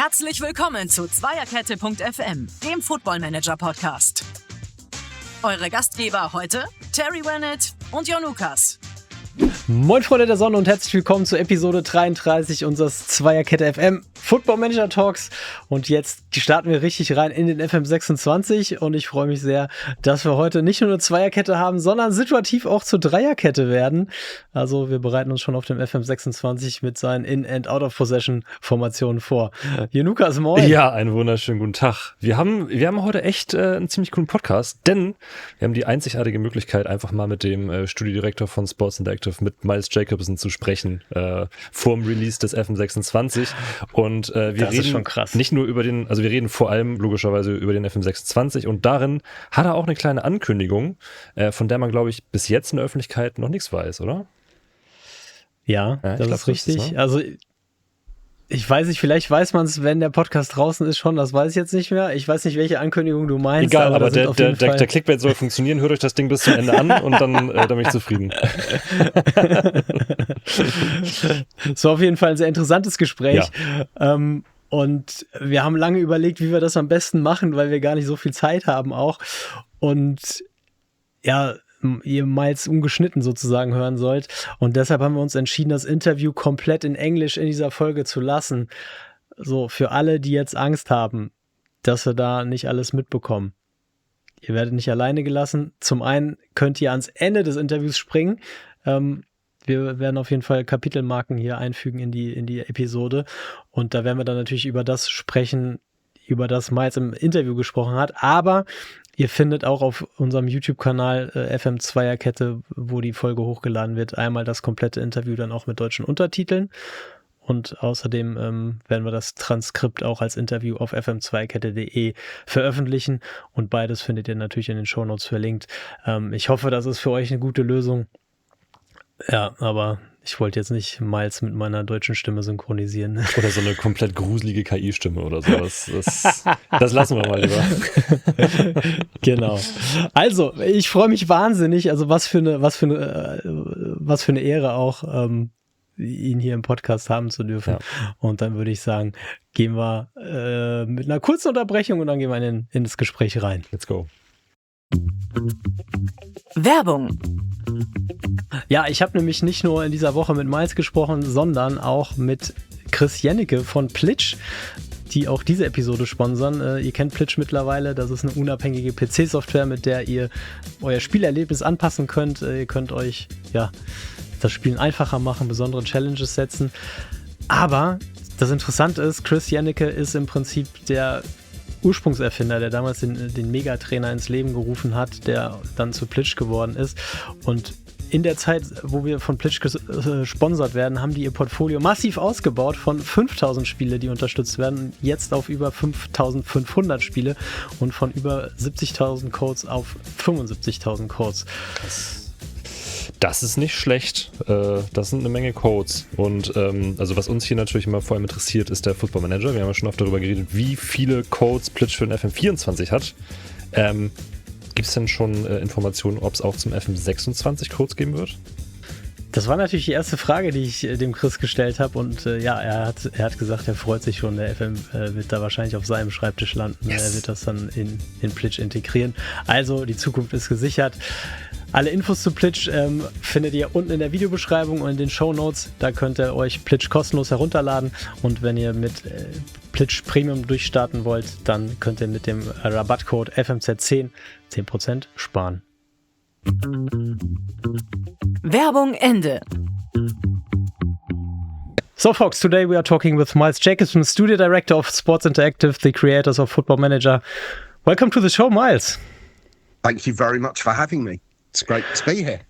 Herzlich willkommen zu Zweierkette.fm, dem Football Manager Podcast. Eure Gastgeber heute, Terry Wennett und Jon Lukas. Moin Freunde der Sonne und herzlich willkommen zur Episode 33 unseres Zweierkette FM Football Manager Talks. Und jetzt starten wir richtig rein in den FM26 und ich freue mich sehr, dass wir heute nicht nur eine Zweierkette haben, sondern situativ auch zur Dreierkette werden. Also wir bereiten uns schon auf dem FM26 mit seinen In- and Out-of-Possession-Formationen vor. Hier Lukas, moin. Ja, einen wunderschönen guten Tag. Wir haben heute echt einen ziemlich coolen Podcast, denn wir haben die einzigartige Möglichkeit, einfach mal mit dem Studiodirektor von Sports Interactive, mit Miles Jacobson zu sprechen, vor dem Release des FM26. Und wir das reden ist schon krass. Nicht nur über wir reden vor allem logischerweise über den FM26 und darin hat er auch eine kleine Ankündigung, von der man, glaube ich, bis jetzt in der Öffentlichkeit noch nichts weiß, oder? Ja, das ist richtig. Also ich weiß nicht, vielleicht weiß man es, wenn der Podcast draußen ist schon, das weiß ich jetzt nicht mehr. Ich weiß nicht, welche Ankündigung du meinst. Egal, aber der Clickbait soll funktionieren. Hört euch das Ding bis zum Ende an und dann bin ich zufrieden. So, auf jeden Fall ein sehr interessantes Gespräch. Ja. Und wir haben lange überlegt, wie wir das am besten machen, weil wir gar nicht so viel Zeit haben auch. Und ja, ihr Miles ungeschnitten sozusagen hören sollt. Und deshalb haben wir uns entschieden, das Interview komplett in Englisch in dieser Folge zu lassen. So, für alle, die jetzt Angst haben, dass wir da nicht alles mitbekommen. Ihr werdet nicht alleine gelassen. Zum einen könnt ihr ans Ende des Interviews springen. Wir werden auf jeden Fall Kapitelmarken hier einfügen in die Episode. Und da werden wir dann natürlich über das sprechen, über das Miles im Interview gesprochen hat. Aber ihr findet auch auf unserem YouTube-Kanal FM.Zweierkette, wo die Folge hochgeladen wird, einmal das komplette Interview dann auch mit deutschen Untertiteln. Und außerdem werden wir das Transkript auch als Interview auf FM.Zweierkette.de veröffentlichen. Und beides findet ihr natürlich in den SHOWNOTES verlinkt. Ich hoffe, das ist für euch eine gute Lösung. Ja, aber ich wollte jetzt nicht Miles mit meiner deutschen Stimme synchronisieren. Oder so eine komplett gruselige KI-Stimme oder sowas. Das lassen wir mal lieber. Genau. Also, ich freue mich wahnsinnig. Also, was für eine Ehre auch, ihn hier im Podcast haben zu dürfen. Ja. Und dann würde ich sagen, gehen wir mit einer kurzen Unterbrechung und dann gehen wir in das Gespräch rein. Let's go. Werbung. Ja, ich habe nämlich nicht nur in dieser Woche mit Miles gesprochen, sondern auch mit Chris Jennecke von Plitch, die auch diese Episode sponsern. Ihr kennt Plitch mittlerweile, das ist eine unabhängige PC-Software, mit der ihr euer Spielerlebnis anpassen könnt. Ihr könnt euch das Spielen einfacher machen, besondere Challenges setzen. Aber das Interessante ist, Chris Jennecke ist im Prinzip der Ursprungserfinder, der damals den Megatrainer ins Leben gerufen hat, der dann zu Plitch geworden ist. Und in der Zeit, wo wir von Plitch gesponsert werden, haben die ihr Portfolio massiv ausgebaut von 5000 Spiele, die unterstützt werden, jetzt auf über 5500 Spiele und von über 70.000 Codes auf 75.000 Codes. Das ist nicht schlecht. Das sind eine Menge Codes. Und also was uns hier natürlich immer vor allem interessiert, ist der Football Manager. Wir haben ja schon oft darüber geredet, wie viele Codes Plitch für den FM24 hat. Gibt es denn schon Informationen, ob es auch zum FM26 Codes geben wird? Das war natürlich die erste Frage, die ich dem Chris gestellt habe. Und er hat gesagt, er freut sich schon. Der FM wird da wahrscheinlich auf seinem Schreibtisch landen. Yes. Er wird das dann in Plitch integrieren. Also die Zukunft ist gesichert. Alle Infos zu Plitch findet ihr unten in der Videobeschreibung und in den SHOWNOTES. Da könnt ihr euch Plitch kostenlos herunterladen. Und wenn ihr mit Plitch Premium durchstarten wollt, dann könnt ihr mit dem Rabattcode FMZ10 10% sparen. Werbung Ende. So folks, today we are talking with Miles Jacobson, Studio Director of Sports Interactive, the creators of Football Manager. Welcome to the show, Miles. Thank you very much for having me. It's great to be here.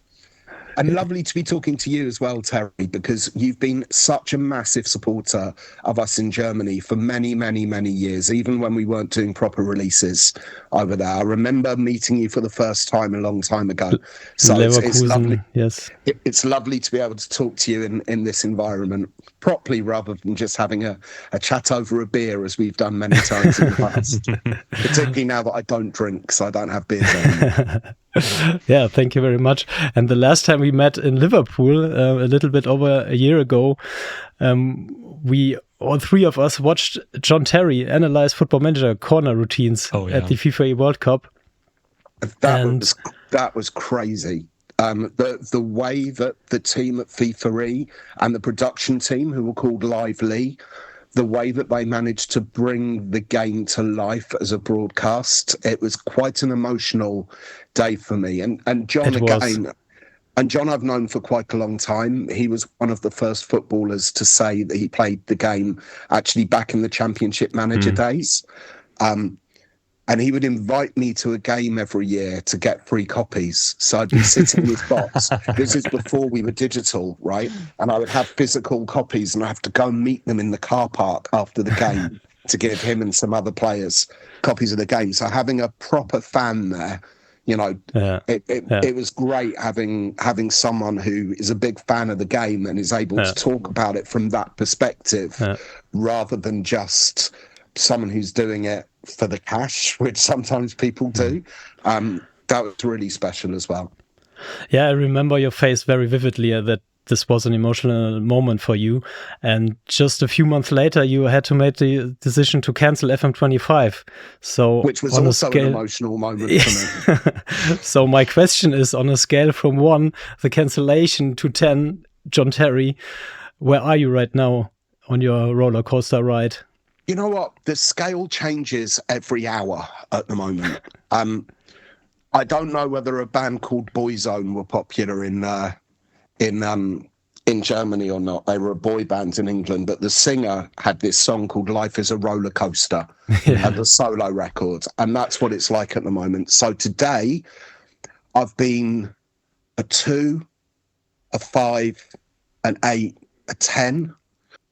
And lovely to be talking to you as well, Terry, because you've been such a massive supporter of us in Germany for many, many, many years, even when we weren't doing proper releases over there. I remember meeting you for the first time a long time ago. So it's lovely. Yes. It's lovely to be able to talk to you in this environment properly rather than just having a chat over a beer as we've done many times in the past. Particularly now that I don't drink, so I don't have beers anymore. Yeah, thank you very much. And the last time we met in Liverpool, a little bit over a year ago, all three of us watched John Terry analyze Football Manager corner routines at the FIFA World Cup. That was crazy. The way that the team at FIFA and the production team, who were called Lively, the way that they managed to bring the game to life as a broadcast, it was quite an emotional day for me. And John again. And John I've known for quite a long time. He was one of the first footballers to say that he played the game actually back in the Championship Manager days. And he would invite me to a game every year to get free copies. So I'd be sitting in his box. This is before we were digital, right? And I would have physical copies and I have to go and meet them in the car park after the game to give him and some other players copies of the game. So having a proper fan there, you know, it was great having someone who is a big fan of the game and is able to talk about it from that perspective rather than just someone who's doing it for the cash, which sometimes people do. That was really special as well. Yeah, I remember your face very vividly, that this was an emotional moment for you. And just a few months later, you had to make the decision to cancel FM25. So, which was also an emotional moment for me. So my question is, on a scale from 1, the cancellation, to 10, John Terry, where are you right now on your roller coaster ride? You know what? The scale changes every hour at the moment. I don't know whether a band called Boyzone were popular in Germany or not. They were a boy band in England, but the singer had this song called "Life Is a Roller Coaster" as a solo record, and that's what it's like at the moment. So today, I've been a 2, a 5, an 8, a 10.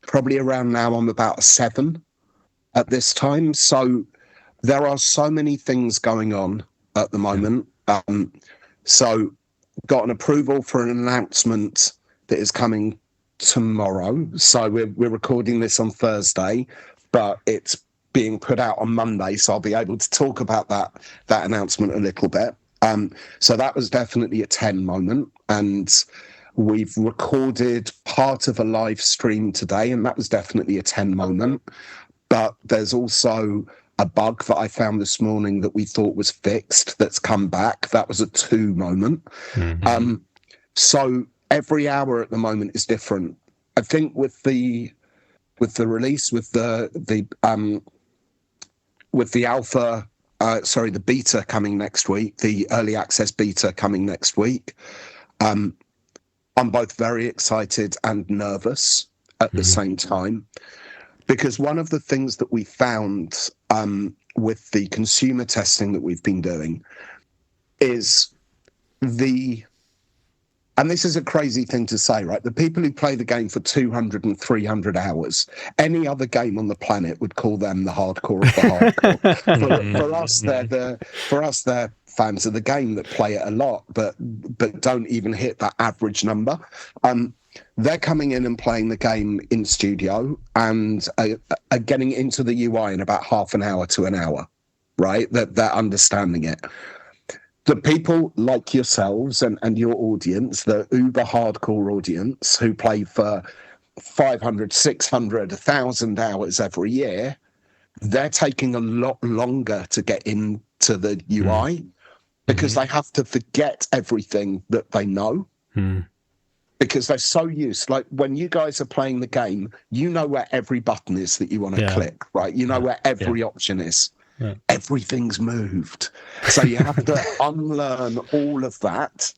Probably around now, I'm about a 7 at this time. So there are so many things going on at the moment. So got an approval for an announcement that is coming tomorrow. So we're recording this on Thursday, but it's being put out on Monday. So I'll be able to talk about that announcement a little bit. So that was definitely a 10 moment. And we've recorded part of a live stream today, and that was definitely a 10 moment. But there's also a bug that I found this morning that we thought was fixed that's come back. That was a 2 moment. So every hour at the moment is different. I think with the release, with the alpha, the beta coming next week, the early access beta coming next week, I'm both very excited and nervous at the same time. Because one of the things that we found with the consumer testing that we've been doing is and this is a crazy thing to say, right? The people who play the game for 200 and 300 hours, any other game on the planet would call them the hardcore of the hardcore. For us, they're fans of the game that play it a lot, but don't even hit that average number. They're coming in and playing the game in studio and are getting into the UI in about half an hour to an hour, right? They're understanding it. The people like yourselves and your audience, the uber hardcore audience who play for 500, 600, 1,000 hours every year, they're taking a lot longer to get into the UI because they have to forget everything that they know. Because they're so used, like when you guys are playing the game, you know where every button is that you want to click, right? You know where every option is. Everything's moved. So you have to unlearn all of that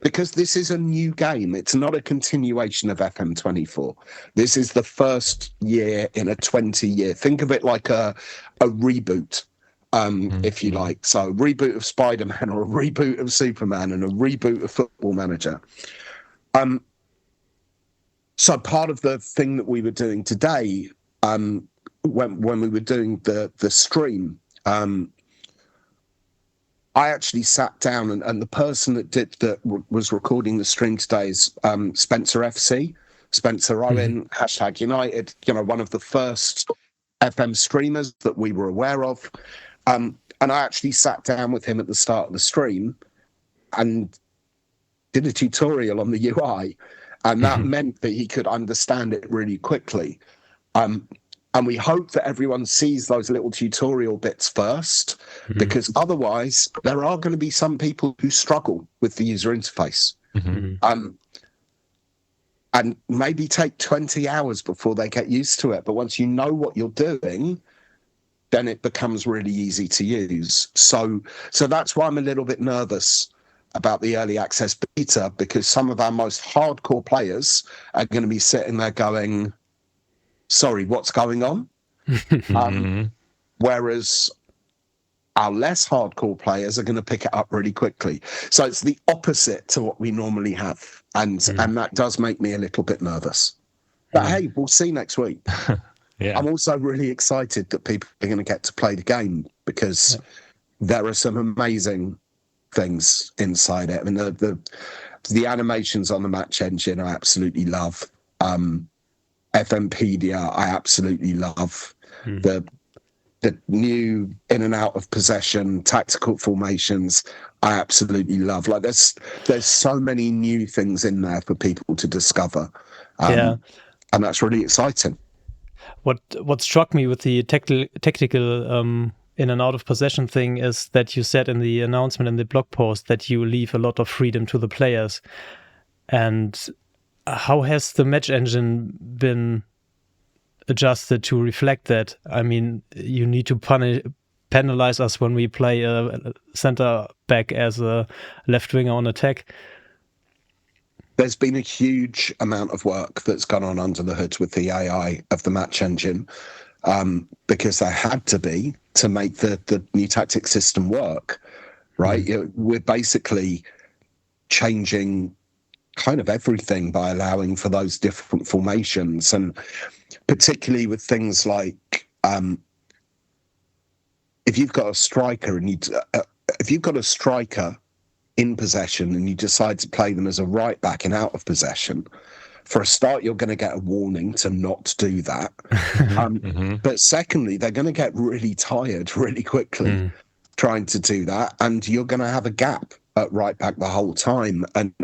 because this is a new game. It's not a continuation of FM24. This is the first year in a 20-year. Think of it like a reboot, if you like. So a reboot of Spider-Man or a reboot of Superman and a reboot of Football Manager. So part of the thing that we were doing today, when we were doing the stream, I actually sat down and the person that was recording the stream today is Spencer FC, Spencer Owen, #United, one of the first FM streamers that we were aware of. And I actually sat down with him at the start of the stream and did a tutorial on the UI. And that meant that he could understand it really quickly. And we hope that everyone sees those little tutorial bits first, because otherwise there are going to be some people who struggle with the user interface. And maybe take 20 hours before they get used to it. But once you know what you're doing, then it becomes really easy to use. So that's why I'm a little bit nervous about the early access beta, because some of our most hardcore players are going to be sitting there going, sorry, what's going on? Whereas our less hardcore players are going to pick it up really quickly. So it's the opposite to what we normally have. And that does make me a little bit nervous. But hey, we'll see next week. I'm also really excited that people are going to get to play the game, because there are some amazing things inside it. I mean, the animations on the match engine I absolutely love. FMpedia I absolutely love. The new in and out of possession tactical formations I absolutely love. Like there's so many new things in there for people to discover. And that's really exciting. What struck me with the tactical in and out of possession thing is that you said in the announcement in the blog post that you leave a lot of freedom to the players. And how has the match engine been adjusted to reflect that? I mean, you need to penalize us when we play a center back as a left winger on attack. There's been a huge amount of work that's gone on under the hood with the AI of the match engine, because there had to be to make the new tactic system work, right? We're basically changing kind of everything by allowing for those different formations, and particularly with things like if you've got a striker in possession and you decide to play them as a right back and out of possession, for a start you're going to get a warning to not do that. But secondly, they're going to get really tired really quickly trying to do that, and you're going to have a gap at right back the whole time. And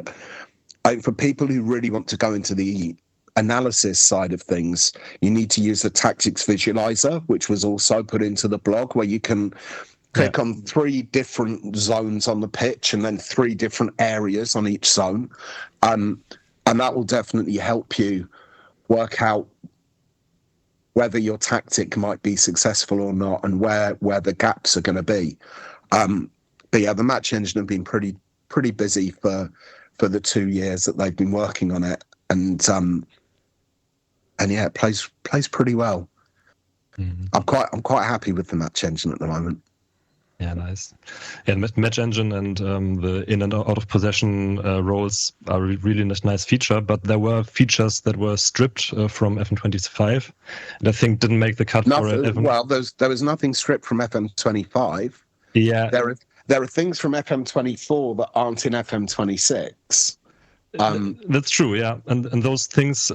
for people who really want to go into the analysis side of things, you need to use the tactics visualizer, which was also put into the blog, where you can click on 3 different zones on the pitch and then 3 different areas on each zone. And that will definitely help you work out whether your tactic might be successful or not, and where the gaps are going to be. But yeah, the match engine have been pretty busy for the 2 years that they've been working on it, and yeah, it plays pretty well. I'm quite happy with the match engine at the moment. Yeah, nice. Yeah, the match engine and the in and out of possession roles are really nice feature, but there were features that were stripped from FM25, and I think didn't make the cut for FM. Well, there was nothing stripped from FM25. Yeah, there are things from FM24 that aren't in FM26. That's true, yeah. And those things,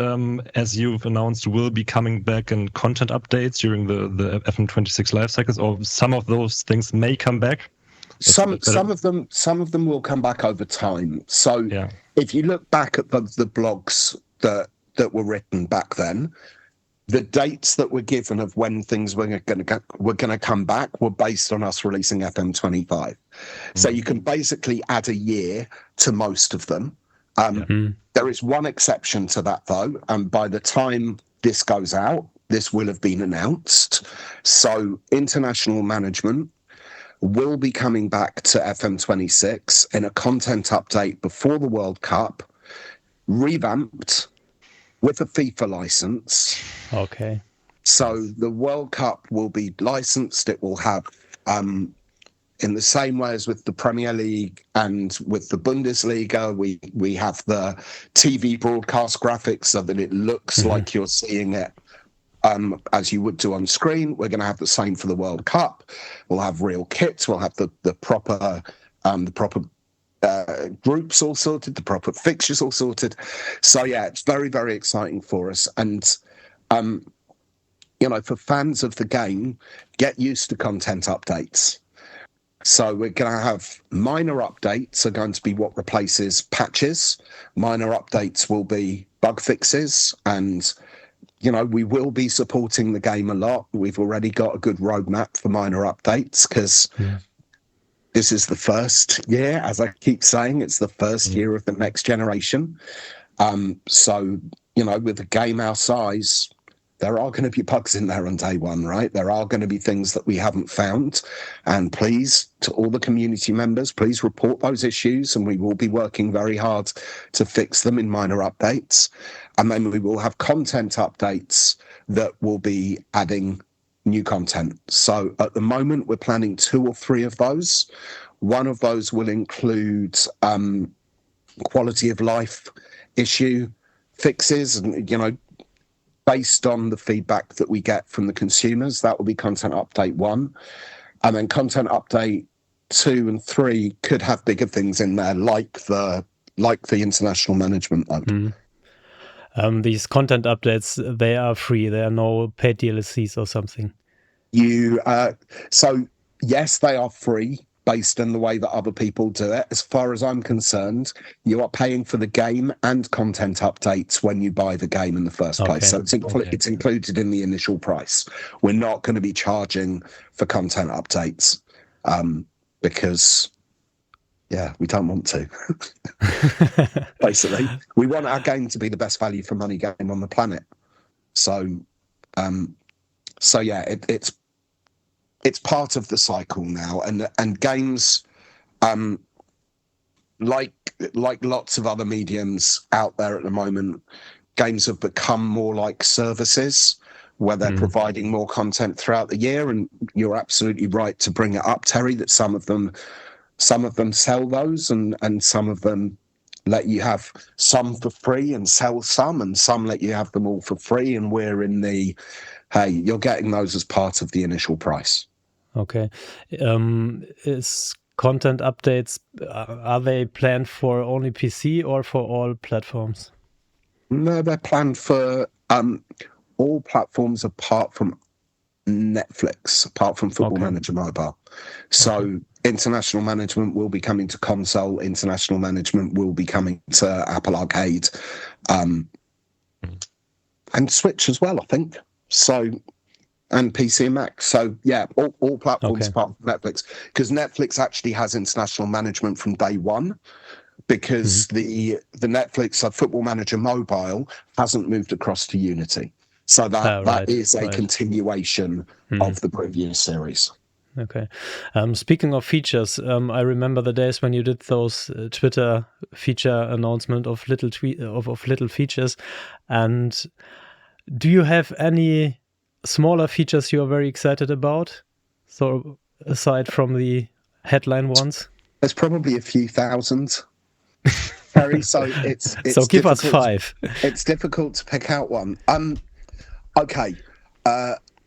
as you've announced, will be coming back in content updates during the FM26 life cycles, or some of those things may come back. Some of them will come back over time. So if you look back at the blogs that were written back then, the dates that were given of when things were going to come back were based on us releasing FM25. So you can basically add a year to most of them. There is one exception to that, though, and by the time this goes out, this will have been announced. So international management will be coming back to FM26 in a content update before the World Cup, revamped with a FIFA license. Okay. So the World Cup will be licensed. It will have in the same way as with the Premier League and with the Bundesliga, we have the TV broadcast graphics so that it looks like you're seeing it as you would do on screen. We're going to have the same for the World Cup. We'll have real kits. We'll have the proper groups all sorted, the proper fixtures all sorted. So yeah, it's very, very exciting for us. And for fans of the game, get used to content updates. So we're going to have minor updates are going to be what replaces patches. Minor updates will be bug fixes and we will be supporting the game a lot. We've already got a good roadmap for minor updates because this is the first year, as I keep saying, it's the first year of the next generation. So, with a game our size, there are going to be bugs in there on day one, right? There are going to be things that we haven't found. And please, to all the community members, please report those issues, and we will be working very hard to fix them in minor updates. And then we will have content updates that will be adding new content. So at the moment, we're planning 2 or 3 of those. One of those will include quality of life issue fixes, and, based on the feedback that we get from the consumers. That will be content update 1. And then content update 2 and 3 could have bigger things in there, like the international management mode. These content updates, they are free. There are no paid DLCs or something. So yes, they are free based on the way that other people do it. As far as I'm concerned, you are paying for the game and content updates when you buy the game in the first place. So it's included in the initial price. We're not going to be charging for content updates because, we don't want to. Basically, we want our game to be the best value for money game on the planet. So, it's part of the cycle now, and games, like lots of other mediums out there at the moment, games have become more like services where they're providing more content throughout the year. And you're absolutely right to bring it up, Terry, that some of them sell those, and some of them let you have some for free and sell some, and some let you have them all for free. And we're in the, hey, you're getting those as part of the initial price. Okay. Is content updates, are they planned for only PC or for all platforms? No, they're planned for all platforms apart from Netflix, apart from Football Manager Mobile. So international management will be coming to console, international management will be coming to Apple Arcade, and Switch as well, I think. So, and PC and Mac. So, all platforms apart from Netflix. Because Netflix actually has international management from day one, because the Netflix Football Manager Mobile hasn't moved across to Unity. So that is a continuation of the previous series. Okay. Speaking of features, I remember the days when you did those Twitter feature announcement of little features. And do you have any smaller features you are very excited about? So aside from the headline ones, there's probably a few thousand. Harry, so it's so give us 5. It's difficult to pick out one. Okay.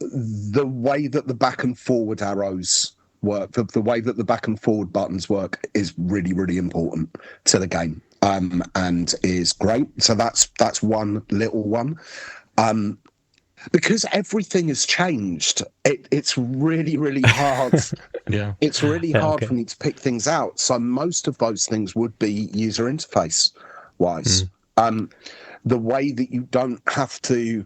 The way that the back and forward arrows work, the way that the back and forward buttons work is really, really important to the game, and is great. So that's one little one. Because everything has changed, it's really, really hard. It's really hard for me to pick things out. So most of those things would be user interface wise. The way that you don't have to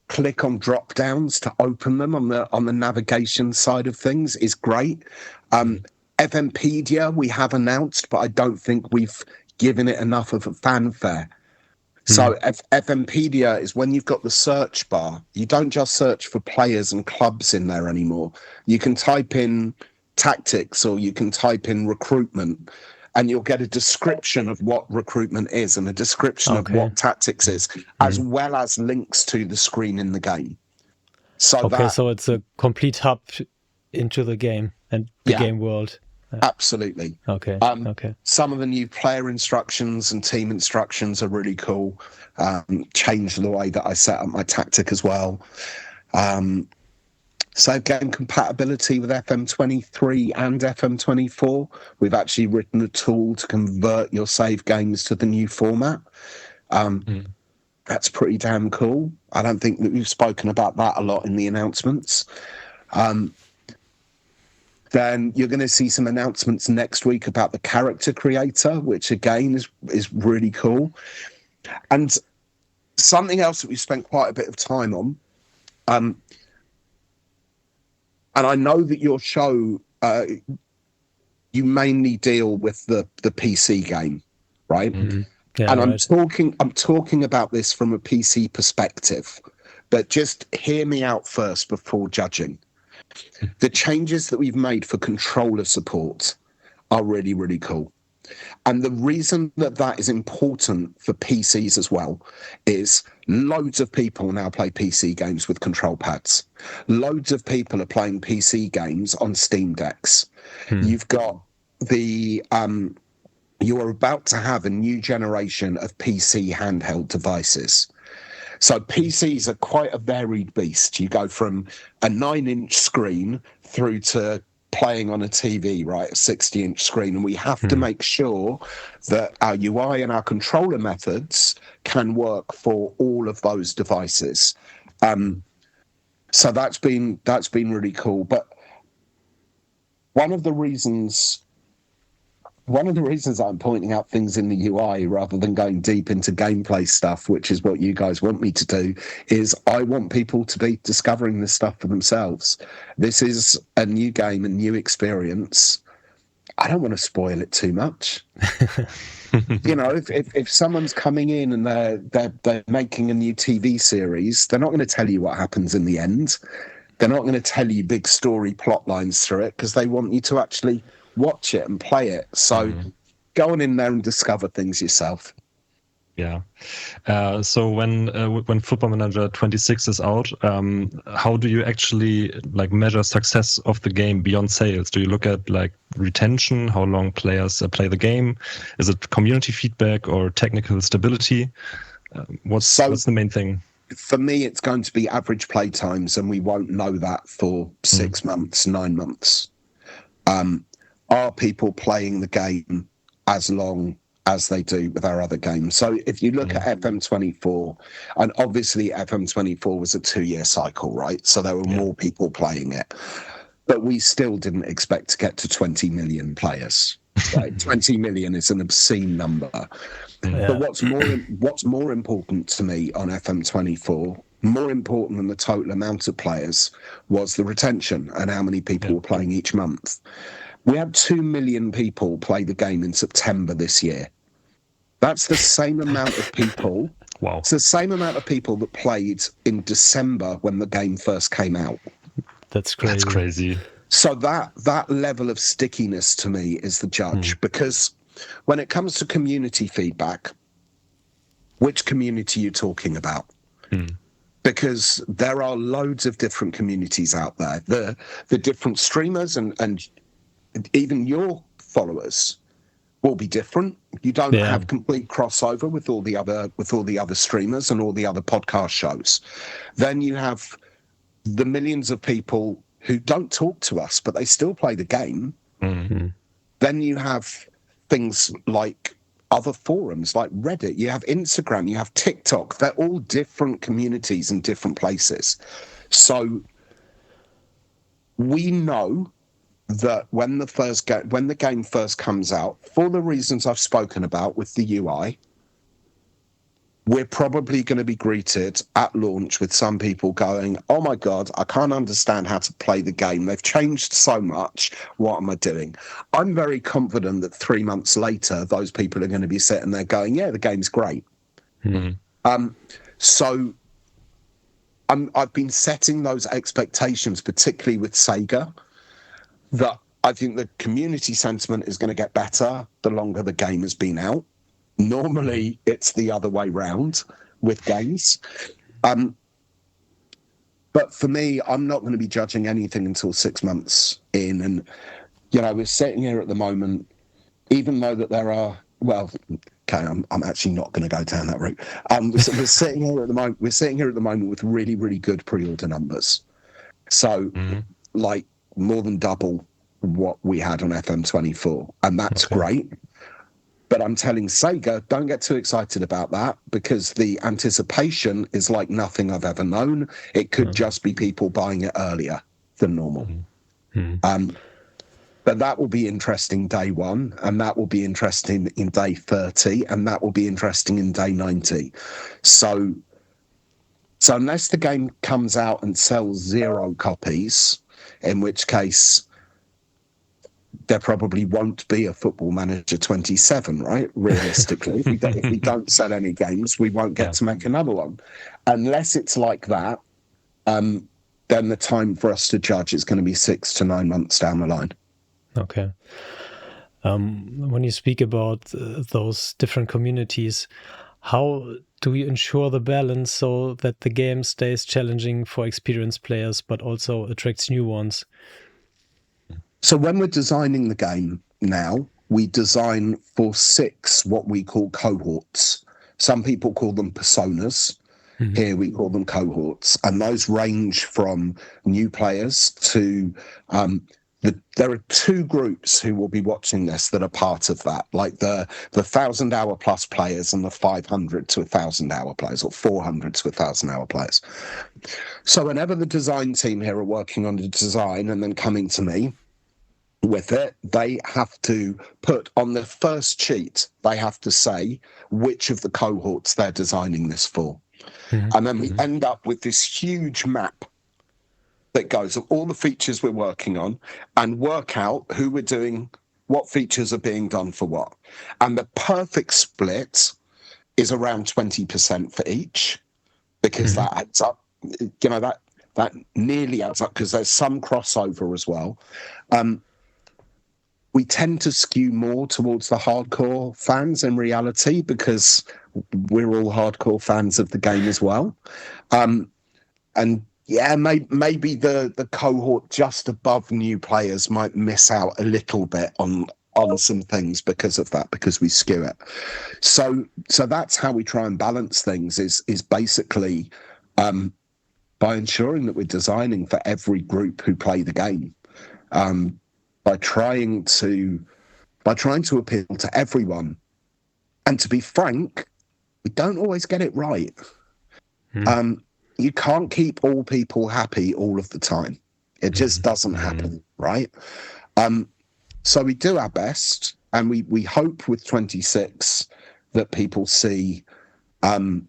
click on drop downs to open them on the navigation side of things is great. FMpedia we have announced, but I don't think we've given it enough of a fanfare. So FMpedia is when you've got the search bar, you don't just search for players and clubs in there anymore. You can type in tactics, or you can type in recruitment, and you'll get a description of what recruitment is and a description of what tactics is, as well as links to the screen in the game. So so it's a complete hub into the game and the game world. Absolutely. Okay. Some of the new player instructions and team instructions are really cool. Changed the way that I set up my tactic as well. Save game compatibility with FM23 and FM24. We've actually written a tool to convert your save games to the new format. That's pretty damn cool. I don't think that we've spoken about that a lot in the announcements. Then you're going to see some announcements next week about the character creator, which again is really cool. And something else that we spent quite a bit of time on, and I know that your show, you mainly deal with the PC game, right? Mm-hmm. Yeah, and right. I'm talking about this from a PC perspective, but just hear me out first before judging. The changes that we've made for controller support are really, really cool. And the reason that is important for PCs as well is loads of people now play PC games with control pads. Loads of people are playing PC games on Steam Decks. You've got you are about to have a new generation of PC handheld devices. So PCs are quite a varied beast. You go from a 9-inch screen through to playing on a TV, right, a 60-inch screen. And we have to make sure that our UI and our controller methods can work for all of those devices. So that's been really cool. But one of the reasons I'm pointing out things in the UI rather than going deep into gameplay stuff, which is what you guys want me to do, is I want people to be discovering this stuff for themselves. This is a new game, a new experience. I don't want to spoil it too much. You know, if someone's coming in and they're making a new TV series, they're not going to tell you what happens in the end. They're not going to tell you big story plot lines through it because they want you to actually watch it and play it. So go on in there and discover things yourself. Yeah. So when Football Manager 26 is out, how do you actually measure success of the game beyond sales? Do you look at retention, how long players play the game? Is it community feedback or technical stability? What's the main thing? For me, it's going to be average play times, and we won't know that for 6 months, 9 months. Are people playing the game as long as they do with our other games? So if you look at FM24, and obviously FM24 was a 2-year cycle, right? So there were more people playing it. But we still didn't expect to get to 20 million players. Right? 20 million is an obscene number. Yeah. But what's more important to me on FM24, more important than the total amount of players, was the retention and how many people were playing each month. We had 2 million people play the game in September this year. That's the same amount of people. Wow. It's the same amount of people that played in December when the game first came out. That's crazy. That's crazy. So that level of stickiness to me is the judge, because when it comes to community feedback, which community are you talking about? Because there are loads of different communities out there. The different streamers and even your followers will be different. You don't have complete crossover with all the other streamers and all the other podcast shows. Then you have the millions of people who don't talk to us, but they still play the game. Then you have things like other forums like Reddit, you have Instagram, you have TikTok. They're all different communities in different places. So we know that when the game first comes out, for the reasons I've spoken about with the UI, we're probably going to be greeted at launch with some people going, oh my God, I can't understand how to play the game. They've changed so much. What am I doing? I'm very confident that 3 months later, those people are going to be sitting there going, yeah, the game's great. So I've been setting those expectations, particularly with Sega, that I think the community sentiment is going to get better the longer the game has been out. Normally, it's the other way round with games. But for me, I'm not going to be judging anything until 6 months in. And, you know, we're sitting here at the moment, even though that there are, well, okay, I'm actually not going to go down that route. We're sitting here at the moment. We're sitting here at the moment with really, really good pre-order numbers. So, like, more than double what we had on FM24, and that's great. But I'm telling Sega, don't get too excited about that, because the anticipation is like nothing I've ever known. It could just be people buying it earlier than normal. But that will be interesting day 1, and that will be interesting in day 30, and that will be interesting in day 90. So So unless the game comes out and sells 0 copies, in which case there probably won't be a Football Manager 27, right? Realistically, if we don't sell any games, we won't get to make another one. Unless it's like that, then the time for us to judge is going to be 6 to 9 months down the line. Okay. When you speak about those different communities, how do you ensure the balance so that the game stays challenging for experienced players, but also attracts new ones? So when we're designing the game now, we design for 6 what we call cohorts. Some people call them personas. Mm-hmm. Here we call them cohorts. And those range from new players to... there are 2 groups who will be watching this that are part of that, like the 1,000-hour plus players and the 500 to 1,000-hour players, or 400 to 1,000-hour players. So whenever the design team here are working on the design and then coming to me with it, they have to put on the first sheet, they have to say which of the cohorts they're designing this for. Mm-hmm. And then we end up with this huge map that goes of all the features we're working on and work out who we're doing, what features are being done for what. And the perfect split is around 20% for each, because that adds up, that nearly adds up, because there's some crossover as well. We tend to skew more towards the hardcore fans in reality, because we're all hardcore fans of the game as well. And yeah, maybe the cohort just above new players might miss out a little bit on some things because of that, because we skew it. So that's how we try and balance things, is basically by ensuring that we're designing for every group who play the game, by trying to appeal to everyone. And to be frank, we don't always get it right. You can't keep all people happy all of the time. It just doesn't happen, right? So we do our best, and we hope with 26 that people see that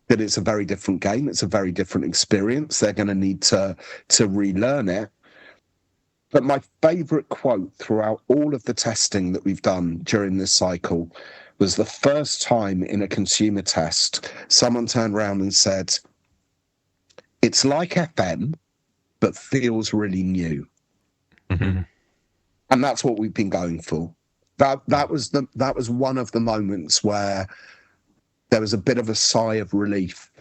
it's a very different game. It's a very different experience. They're going to need to relearn it. But my favorite quote throughout all of the testing that we've done during this cycle was the first time in a consumer test, someone turned around and said, "It's like FM, but feels really new." Mm-hmm. And that's what we've been going for. That was one of the moments where there was a bit of a sigh of relief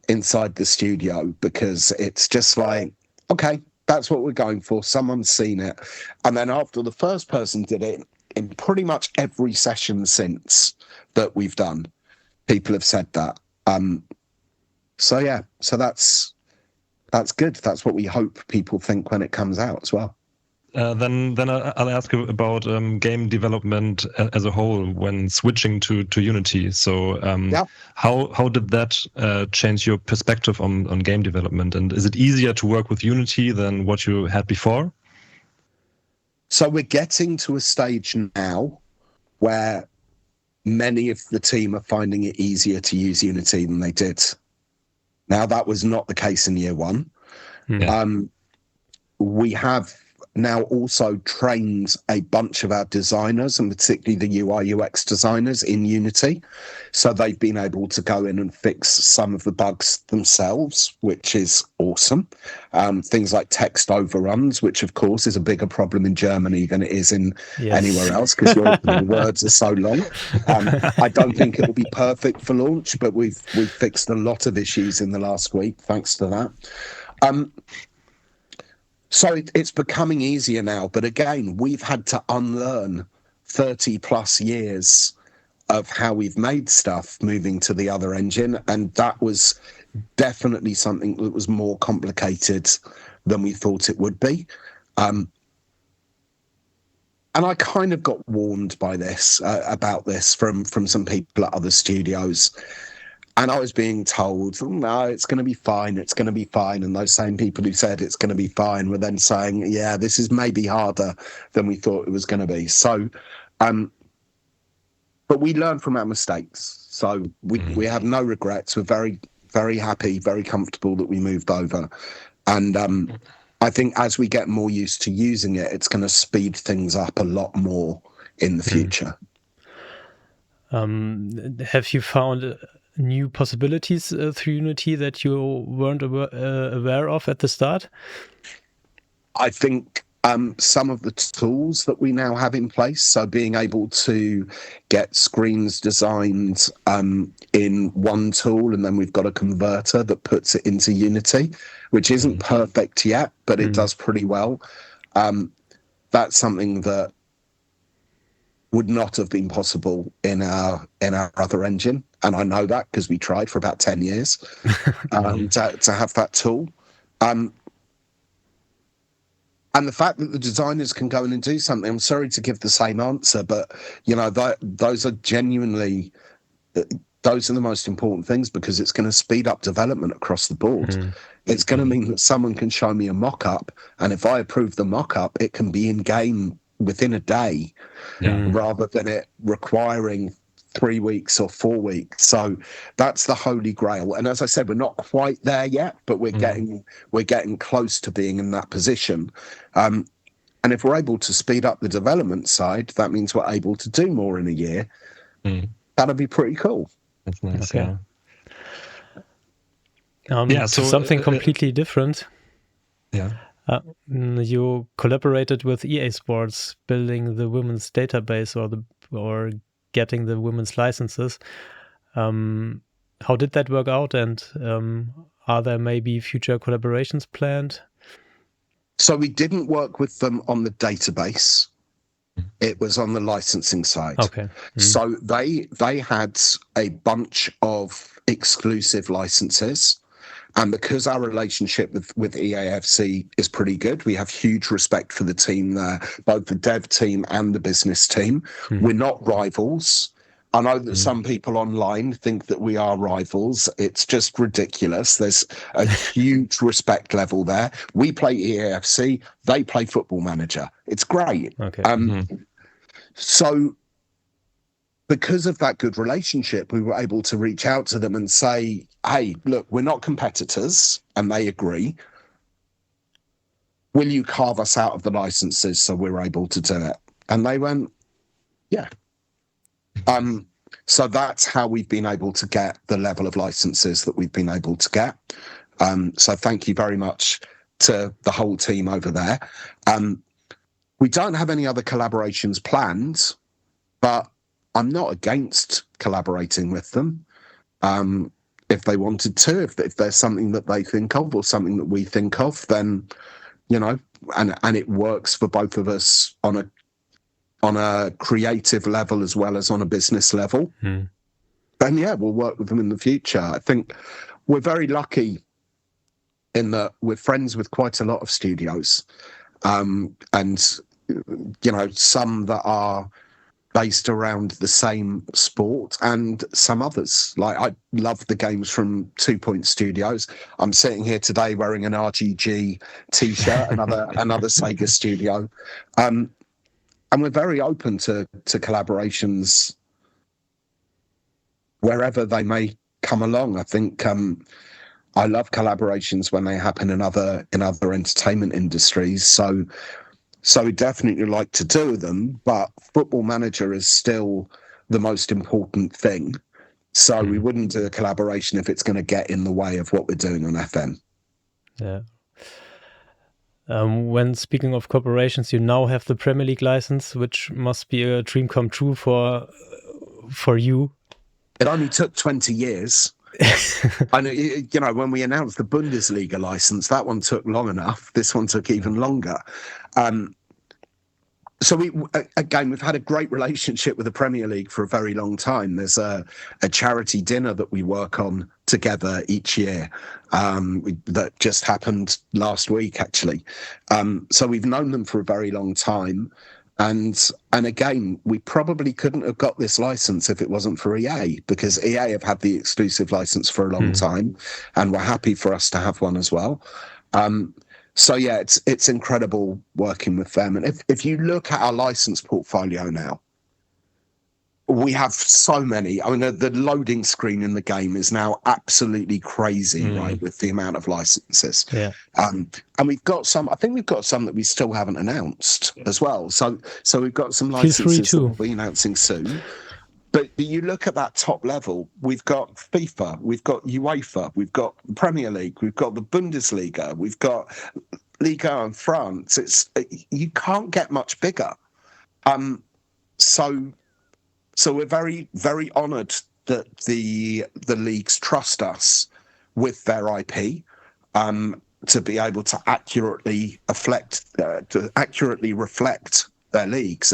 inside the studio, because it's just like, okay, that's what we're going for. Someone's seen it. And then after the first person did it, in pretty much every session since that we've done, people have said that. So that's good. That's what we hope people think when it comes out as well. Then I'll ask you about game development as a whole when switching to Unity. So how did that change your perspective on game development? And is it easier to work with Unity than what you had before? So we're getting to a stage now where many of the team are finding it easier to use Unity than they did. Now, that was not the case in year one. Yeah. We have now also trained a bunch of our designers, and particularly the UI UX designers, in Unity. So they've been able to go in and fix some of the bugs themselves, which is awesome. Things like text overruns, which of course is a bigger problem in Germany than it is in anywhere else, because the words are so long. I don't think it will be perfect for launch, but we've fixed a lot of issues in the last week thanks to that. So it's becoming easier now, but again, we've had to unlearn 30 plus years of how we've made stuff moving to the other engine, and that was definitely something that was more complicated than we thought it would be. And I kind of got warned by this, about this from some people at other studios. And I was being told, no, it's going to be fine, it's going to be fine. And those same people who said it's going to be fine were then saying, yeah, this is maybe harder than we thought it was going to be. So, but we learn from our mistakes. So we have no regrets. We're very very happy, very comfortable that we moved over. And I think as we get more used to using it, it's going to speed things up a lot more in the future. Have you found new possibilities through Unity that you weren't aware of at the start? I think some of the tools that we now have in place, so being able to get screens designed in one tool, and then we've got a converter that puts it into Unity, which isn't perfect yet, but it does pretty well. That's something that would not have been possible in our other engine, and I know that because we tried for about 10 years to have that tool. And the fact that the designers can go in and do something, I'm sorry to give the same answer, but those are genuinely, those are the most important things, because it's going to speed up development across the board. It's going to mean that someone can show me a mock-up, and if I approve the mock-up, it can be in game within a day, rather than it requiring 3 weeks or 4 weeks. So that's the holy grail. And as I said, we're not quite there yet, but we're getting close to being in that position. And if we're able to speed up the development side, that means we're able to do more in a year. That'd be pretty cool. That's nice. Okay. So something completely different. Yeah. You collaborated with EA Sports, building the women's database or getting the women's licenses. How did that work out, and are there maybe future collaborations planned? So we didn't work with them on the database. It was on the licensing side. Okay. So they had a bunch of exclusive licenses. And because our relationship with EAFC is pretty good, we have huge respect for the team there, both the dev team and the business team. We're not rivals. I know that some people online think that we are rivals. It's just ridiculous. There's a huge respect level there. We play EAFC, they play Football Manager. It's great. Okay. So because of that good relationship, we were able to reach out to them and say, hey, look, we're not competitors, and they agree. Will you carve us out of the licenses so we're able to do it? And they went, yeah. So that's how we've been able to get the level of licenses that we've been able to get. So thank you very much to the whole team over there. We don't have any other collaborations planned, but I'm not against collaborating with them. If they wanted to, if there's something that they think of or something that we think of, then, and it works for both of us on a creative level as well as on a business level, then yeah, we'll work with them in the future. I think we're very lucky in that we're friends with quite a lot of studios, and some that are based around the same sport, and some others. Like, I love the games from 2 Point Studios. I'm sitting here today wearing an RGG t-shirt, another Sega studio. And we're very open to collaborations wherever they may come along. I think I love collaborations when they happen in other entertainment industries. So we definitely like to do them, but Football Manager is still the most important thing. So we wouldn't do a collaboration if it's going to get in the way of what we're doing on FM. Yeah. When speaking of corporations, you now have the Premier League license, which must be a dream come true for you. It only took 20 years. I know, when we announced the Bundesliga license, that one took long enough. This one took even longer. So we've had a great relationship with the Premier League for a very long time. There's a charity dinner that we work on together each year, that just happened last week, actually. So we've known them for a very long time. And again, we probably couldn't have got this license if it wasn't for EA, because EA have had the exclusive license for a long time, and we're happy for us to have one as well. So yeah, it's incredible working with them. And if you look at our license portfolio now, We have so many. I mean, the loading screen in the game is now absolutely crazy, right, with the amount of licenses. Yeah. And we've got some. I think we've got some that we still haven't announced as well. So we've got some licenses that we'll be announcing soon. But you look at that top level, we've got FIFA, we've got UEFA, we've got Premier League, we've got the Bundesliga, we've got Liga in France. You can't get much bigger. So we're very, very honoured that the leagues trust us with their IP to be able to accurately reflect their leagues.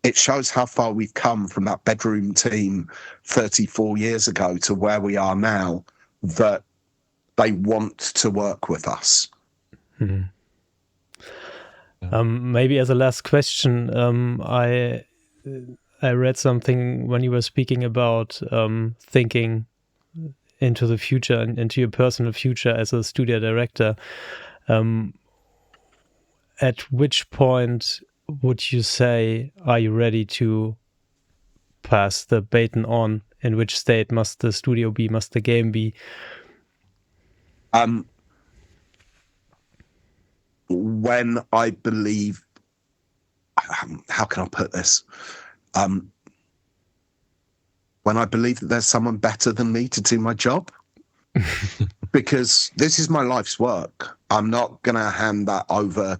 It shows how far we've come from that bedroom team 34 years ago to where we are now, that they want to work with us. Maybe as a last question, I read something when you were speaking about thinking into the future and into your personal future as a studio director. At which point would you say, are you ready to pass the baton on? In which state must the studio be? Must the game be? When I believe, how can I put this? When I believe that there's someone better than me to do my job, because this is my life's work. I'm not going to hand that over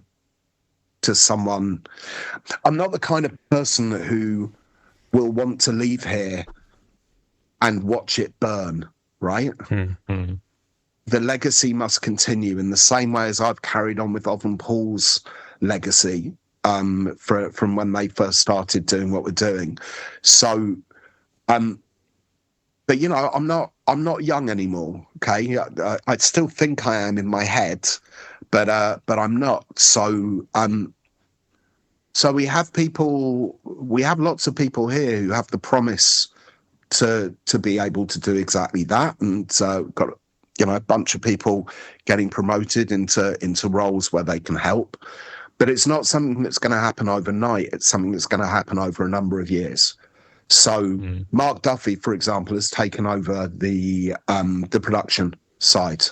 to someone. I'm not the kind of person who will want to leave here and watch it burn, right? Mm-hmm. The legacy must continue in the same way as I've carried on with Ov and Paul's legacy from when they first started doing what we're doing. So, but you know, I'm not young anymore. Okay, I still think I am in my head, but I'm not. So we have lots of people here who have the promise to be able to do exactly that, and got, you know, a bunch of people getting promoted into roles where they can help. But it's not something that's going to happen overnight. It's something that's going to happen over a number of years. So Mark Duffy, for example, has taken over the production side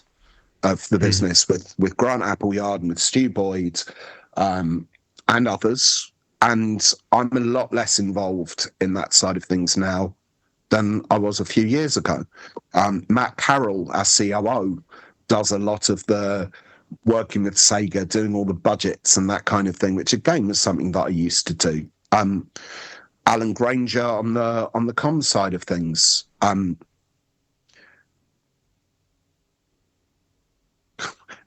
of the business with Grant Appleyard and with Stu Boyd and others. And I'm a lot less involved in that side of things now than I was a few years ago. Matt Carroll, our COO, does a lot of the working with Sega, doing all the budgets and that kind of thing, which again was something that I used to do. Alan Granger on the comms side of things.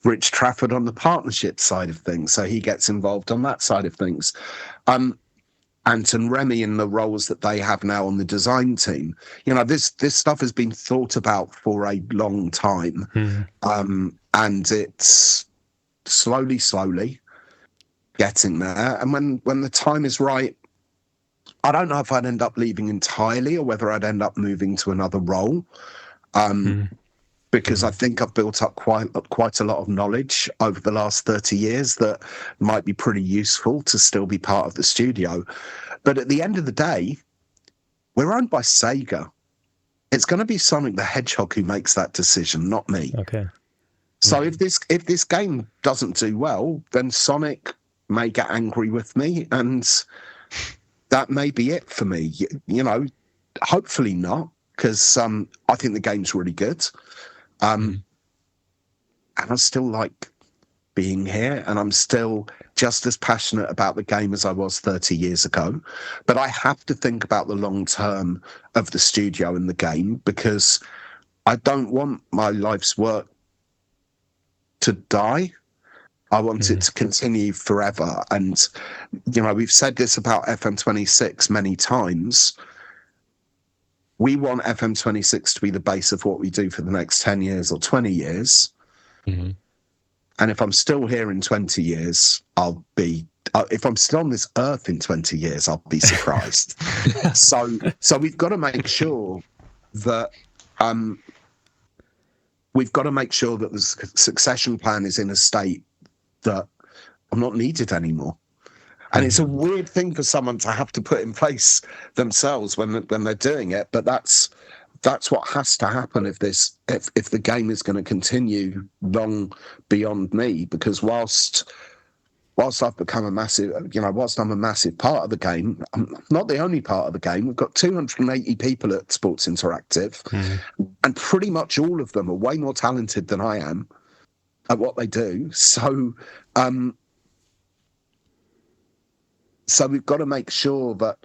Rich Trafford on the partnership side of things, so he gets involved on that side of things. Anton Remy in the roles that they have now on the design team. You know, this stuff has been thought about for a long time, and it's slowly getting there. And when the time is right, I don't know if I'd end up leaving entirely or whether I'd end up moving to another role, because I think I've built up quite a lot of knowledge over the last 30 years that might be pretty useful to still be part of the studio. But at the end of the day, we're owned by Sega. It's going to be Sonic the Hedgehog who makes that decision, not me. Okay. So if this game doesn't do well, then Sonic may get angry with me, and that may be it for me. You know, hopefully not, because I think the game's really good. And I still like being here, and I'm still just as passionate about the game as I was 30 years ago. But I have to think about the long term of the studio and the game, because I don't want my life's work to die. I want it to continue forever. And, you know, we've said this about FM26 many times. We want FM26 to be the base of what we do for the next 10 years or 20 years. And if I'm still here in 20 years, if I'm still on this earth in 20 years, I'll be surprised. So we've got to make sure that, the succession plan is in a state that I'm not needed anymore. And it's a weird thing for someone to have to put in place themselves when they're doing it. But that's what has to happen if the game is going to continue long beyond me. Because whilst I've become whilst I'm a massive part of the game, I'm not the only part of the game. We've got 280 people at Sports Interactive, and pretty much all of them are way more talented than I am at what they do. So we've got to make sure that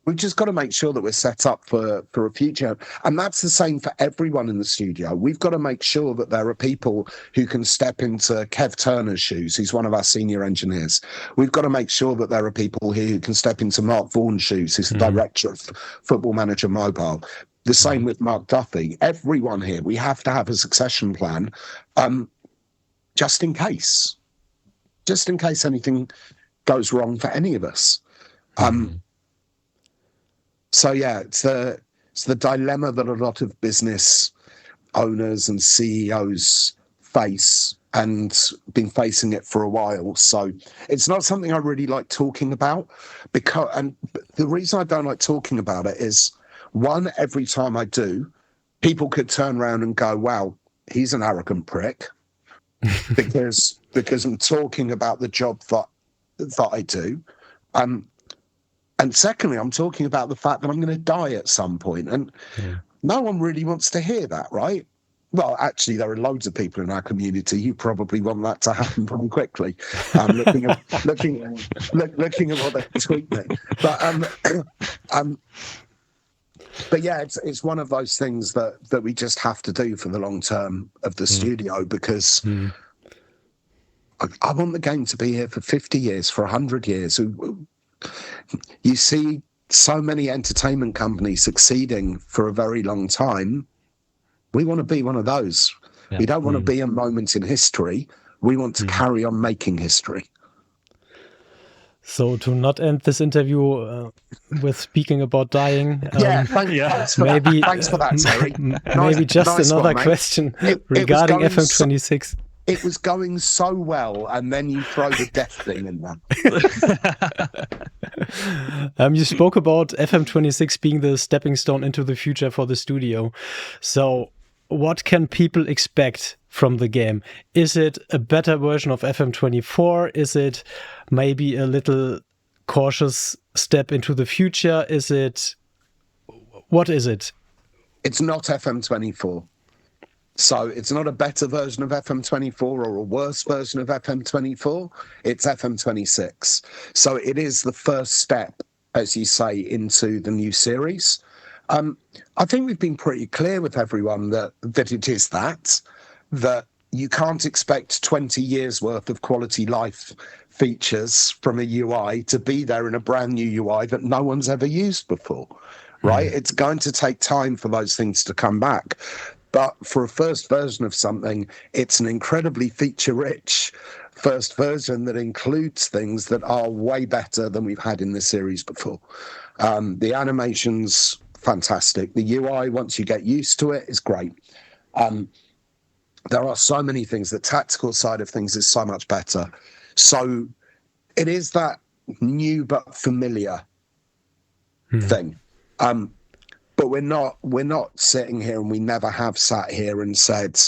we're set up for a future. And that's the same for everyone in the studio. We've got to make sure that there are people who can step into Kev Turner's shoes, who's one of our senior engineers. We've got to make sure that there are people here who can step into Mark Vaughan's shoes, who's the director of Football Manager Mobile. The same with Mark Duffy. Everyone here, we have to have a succession plan, just in case anything goes wrong for any of us. So yeah, it's the dilemma that a lot of business owners and CEOs face, and been facing it for a while. So it's not something I really like talking about, and the reason I don't like talking about it is, one, every time I do, people could turn around and go, "Wow, he's an arrogant prick," because I'm talking about the job that I do. And secondly, I'm talking about the fact that I'm going to die at some point. And no one really wants to hear that, right? Well, actually, there are loads of people in our community who probably want that to happen pretty quickly, looking at what they tweet me. But yeah, it's one of those things that we just have to do for the long term of the studio, because I want the game to be here for 50 years, for 100 years. You see so many entertainment companies succeeding for a very long time. We want to be one of those. We don't want to be a moment in history. We want to carry on making history. So to not end this interview with speaking about dying, thanks for that, Terry. Maybe just another question regarding FM26. It was going so well, and then you throw the death thing in there. You spoke about FM26 being the stepping stone into the future for the studio. So what can people expect from the game? Is it a better version of FM24? Is it maybe a little cautious step into the future? What is it? It's not FM24. So it's not a better version of FM24 or a worse version of FM24. It's FM26. So it is the first step, as you say, into the new series. I think we've been pretty clear with everyone that it is that you can't expect 20 years worth of quality life features from a UI to be there in a brand new UI that no one's ever used before, right? It's going to take time for those things to come back. But for a first version of something, it's an incredibly feature-rich first version that includes things that are way better than we've had in this series before. The animation's fantastic. The UI, once you get used to it, is great. There are so many things. The tactical side of things is so much better. So it is that new but familiar thing. But we're not sitting here, and we never have sat here and said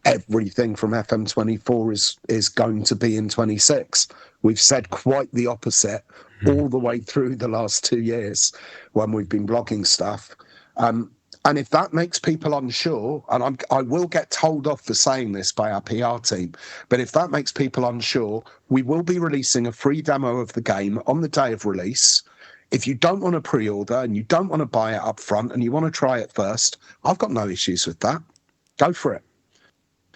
everything from FM24 is going to be in 26. We've said quite the opposite all the way through the last 2 years when we've been blogging stuff. And if that makes people unsure, and I will get told off for saying this by our PR team, but if that makes people unsure, we will be releasing a free demo of the game on the day of release. If you don't want to pre-order and you don't want to buy it up front and you want to try it first, I've got no issues with that. Go for it.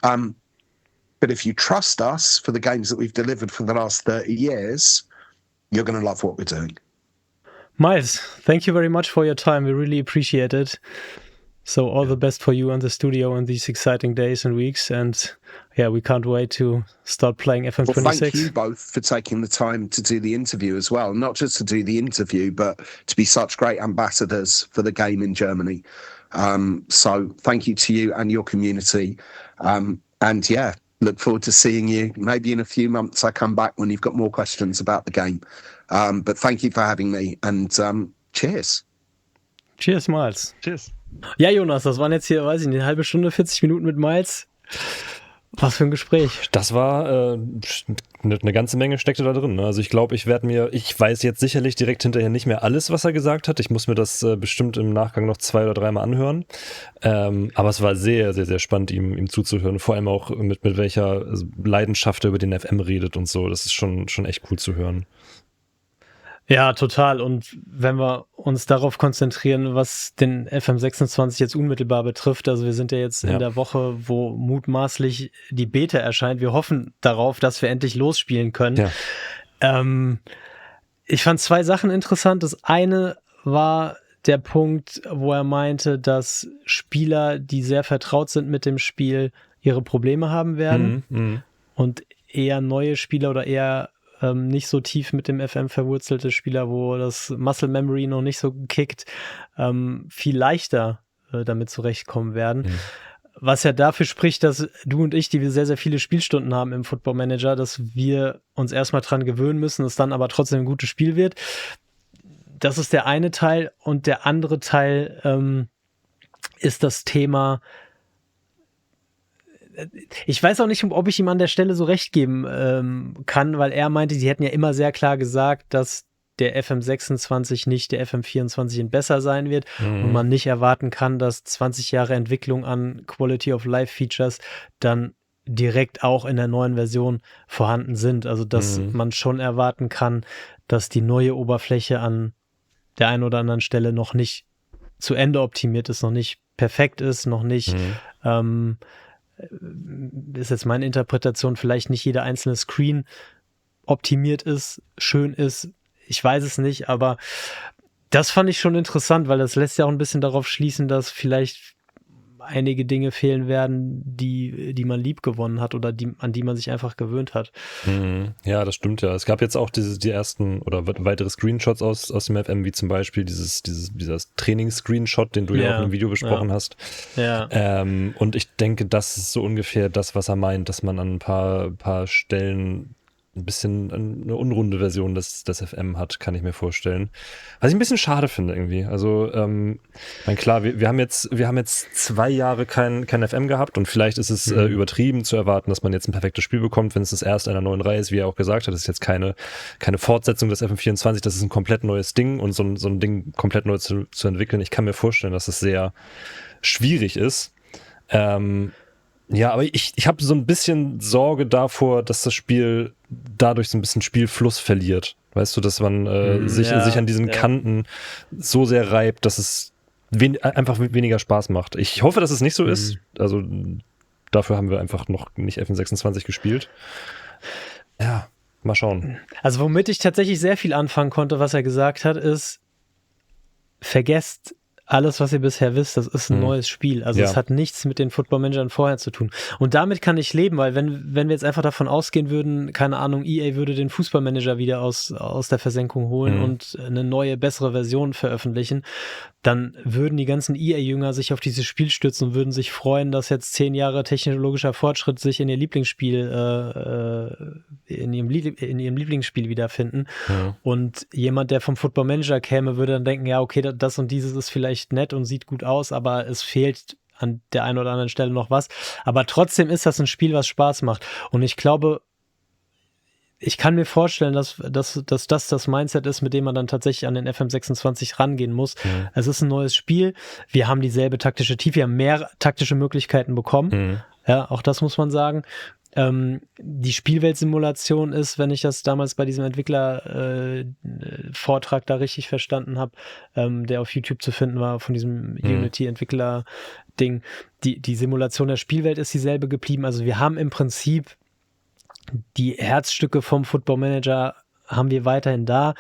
But if you trust us for the games that we've delivered for the last 30 years, you're going to love what we're doing. Miles, thank you very much for your time. We really appreciate it. So all the best for you and the studio in these exciting days and weeks. And yeah, we can't wait to start playing FM26. Well, thank you both for taking the time to do the interview as well. Not just to do the interview, but to be such great ambassadors for the game in Germany. So thank you to you and your community. And yeah, look forward to seeing you. Maybe in a few months I come back when you've got more questions about the game. But thank you for having me and cheers. Cheers, Miles. Cheers. Ja, Jonas, das waren jetzt hier, weiß ich nicht, eine halbe Stunde, 40 Minuten mit Miles. Was für ein Gespräch. Das war eine ganze Menge steckte da drin. Ne? Also ich glaube, ich weiß jetzt sicherlich direkt hinterher nicht mehr alles, was er gesagt hat. Ich muss mir das bestimmt im Nachgang noch 2 oder 3 Mal anhören. Aber es war sehr, sehr, sehr spannend, ihm zuzuhören. Vor allem auch mit welcher Leidenschaft er über den FM redet und so. Das ist schon echt cool zu hören. Ja, total. Und wenn wir uns darauf konzentrieren, was den FM26 jetzt unmittelbar betrifft, also wir sind ja jetzt in der Woche, wo mutmaßlich die Beta erscheint. Wir hoffen darauf, dass wir endlich losspielen können. Ja. Ich fand 2 Sachen interessant. Das eine war der Punkt, wo er meinte, dass Spieler, die sehr vertraut sind mit dem Spiel, ihre Probleme haben werden und eher neue Spieler oder eher nicht so tief mit dem FM verwurzelte Spieler, wo das Muscle Memory noch nicht so kickt, viel leichter damit zurechtkommen werden. Was ja dafür spricht, dass du und ich, die wir sehr, sehr viele Spielstunden haben im Football Manager, dass wir uns erstmal dran gewöhnen müssen, es dann aber trotzdem ein gutes Spiel wird. Das ist der eine Teil. Und der andere Teil ist das Thema. Ich weiß auch nicht, ob ich ihm an der Stelle so recht geben kann, weil er meinte, sie hätten ja immer sehr klar gesagt, dass der FM26 nicht der FM24 in besser sein wird und man nicht erwarten kann, dass 20 Jahre Entwicklung an Quality of Life Features dann direkt auch in der neuen Version vorhanden sind. Also dass man schon erwarten kann, dass die neue Oberfläche an der einen oder anderen Stelle noch nicht zu Ende optimiert ist, noch nicht perfekt ist, noch nicht ist jetzt meine Interpretation, vielleicht nicht jeder einzelne Screen optimiert ist, schön ist, ich weiß es nicht, aber das fand ich schon interessant, weil das lässt ja auch ein bisschen darauf schließen, dass vielleicht einige Dinge fehlen werden, die man lieb gewonnen hat oder an die man sich einfach gewöhnt hat. Ja, das stimmt ja. Es gab jetzt auch die ersten oder weitere Screenshots aus dem FM, wie zum Beispiel dieser Training-Screenshot, den du ja auch in einem Video besprochen hast. Ja. Und ich denke, das ist so ungefähr das, was er meint, dass man an ein paar Stellen ein bisschen eine unrunde Version des FM hat, kann ich mir vorstellen. Was ich ein bisschen schade finde irgendwie. Also, klar, wir haben jetzt 2 Jahre kein FM gehabt und vielleicht ist es übertrieben zu erwarten, dass man jetzt ein perfektes Spiel bekommt, wenn es das erste einer neuen Reihe ist, wie er auch gesagt hat. Das ist jetzt keine Fortsetzung des FM24, das ist ein komplett neues Ding und so ein Ding komplett neu zu entwickeln. Ich kann mir vorstellen, dass es sehr schwierig ist. Ja, aber ich habe so ein bisschen Sorge davor, dass das Spiel dadurch so ein bisschen Spielfluss verliert. Weißt du, dass man sich an diesen Kanten so sehr reibt, dass es einfach weniger Spaß macht. Ich hoffe, dass es nicht so ist. Also dafür haben wir einfach noch nicht FM26 gespielt. Ja, mal schauen. Also womit ich tatsächlich sehr viel anfangen konnte, was er gesagt hat, ist, vergesst alles, was ihr bisher wisst, das ist ein neues Spiel. Also es hat nichts mit den Football-Managern vorher zu tun. Und damit kann ich leben, weil wenn wir jetzt einfach davon ausgehen würden, keine Ahnung, EA würde den Fußballmanager wieder aus der Versenkung holen und eine neue, bessere Version veröffentlichen, dann würden die ganzen EA-Jünger sich auf dieses Spiel stützen und würden sich freuen, dass jetzt 10 Jahre technologischer Fortschritt sich in ihr Lieblingsspiel, in ihrem Lieblingsspiel wiederfinden. Ja. Und jemand, der vom Football Manager käme, würde dann denken, ja, okay, das und dieses ist vielleicht nett und sieht gut aus, aber es fehlt an der einen oder anderen Stelle noch was. Aber trotzdem ist das ein Spiel, was Spaß macht. Und ich glaube, ich kann mir vorstellen, dass das Mindset ist, mit dem man dann tatsächlich an den FM26 rangehen muss. Mhm. Es ist ein neues Spiel. Wir haben dieselbe taktische Tiefe, wir haben mehr taktische Möglichkeiten bekommen. Mhm. Ja, auch das muss man sagen. Die Spielweltsimulation ist, wenn ich das damals bei diesem Entwickler-Vortrag da richtig verstanden habe, der auf YouTube zu finden war, von diesem Unity-Entwickler-Ding, die Simulation der Spielwelt ist dieselbe geblieben. Also wir haben im Prinzip die Herzstücke vom Football Manager haben wir weiterhin da,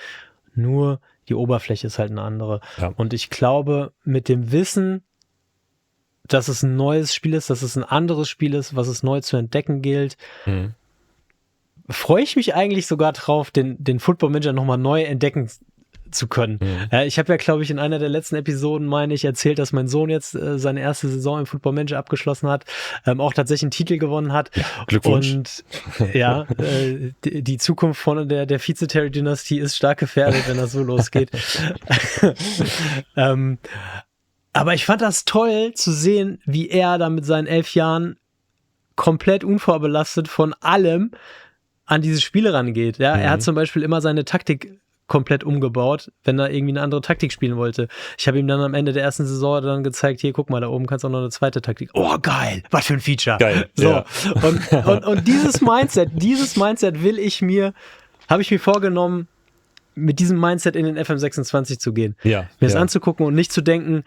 nur die Oberfläche ist halt eine andere. Ja. Und ich glaube, mit dem Wissen, dass es ein neues Spiel ist, dass es ein anderes Spiel ist, was es neu zu entdecken gilt, freue ich mich eigentlich sogar drauf, den Football Manager nochmal neu entdecken zu können. Ich habe ja, glaube ich, in einer der letzten Episoden, erzählt, dass mein Sohn jetzt seine erste Saison im Football Manager abgeschlossen hat, auch tatsächlich einen Titel gewonnen hat. Ja, Glückwunsch. Und die Zukunft von der Vize-Terry-Dynastie ist stark gefährdet, wenn das so losgeht. Aber ich fand das toll zu sehen, wie er da mit seinen 11 Jahren komplett unvorbelastet von allem an diese Spiele rangeht. Ja, er hat zum Beispiel immer seine Taktik komplett umgebaut, wenn er irgendwie eine andere Taktik spielen wollte. Ich habe ihm dann am Ende der ersten Saison dann gezeigt, hier, guck mal, da oben kannst du auch noch eine zweite Taktik. Oh, geil, was für ein Feature. Geil. So. Ja. Und dieses Mindset habe ich mir vorgenommen, mit diesem Mindset in den FM26 zu gehen. Ja. Mir das anzugucken und nicht zu denken,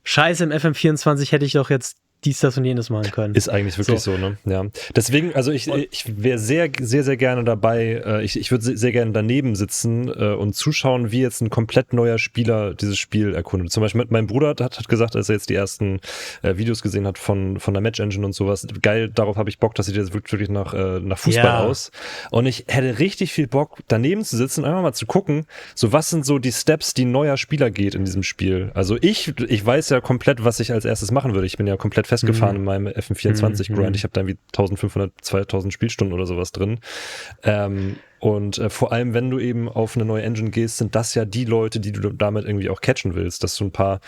scheiße, im FM24 hätte ich doch jetzt dies, das und jenes machen können. Ist eigentlich wirklich so, ne? Ja. Deswegen, also ich wäre sehr, sehr, sehr gerne dabei, ich würde sehr gerne daneben sitzen und zuschauen, wie jetzt ein komplett neuer Spieler dieses Spiel erkundet. Zum Beispiel mein Bruder hat gesagt, als er jetzt die ersten Videos gesehen hat von der Match-Engine und sowas, geil, darauf habe ich Bock, das sieht jetzt wirklich nach Fußball aus. Und ich hätte richtig viel Bock, daneben zu sitzen, einfach mal zu gucken, so was sind so die Steps, die ein neuer Spieler geht in diesem Spiel. Also ich weiß ja komplett, was ich als erstes machen würde. Ich bin ja komplett festgefahren in meinem FM24-Grind. Ich habe da irgendwie 1500, 2000 Spielstunden oder sowas drin. Und vor allem, wenn du eben auf eine neue Engine gehst, sind das ja die Leute, die du damit irgendwie auch catchen willst, dass du ein paar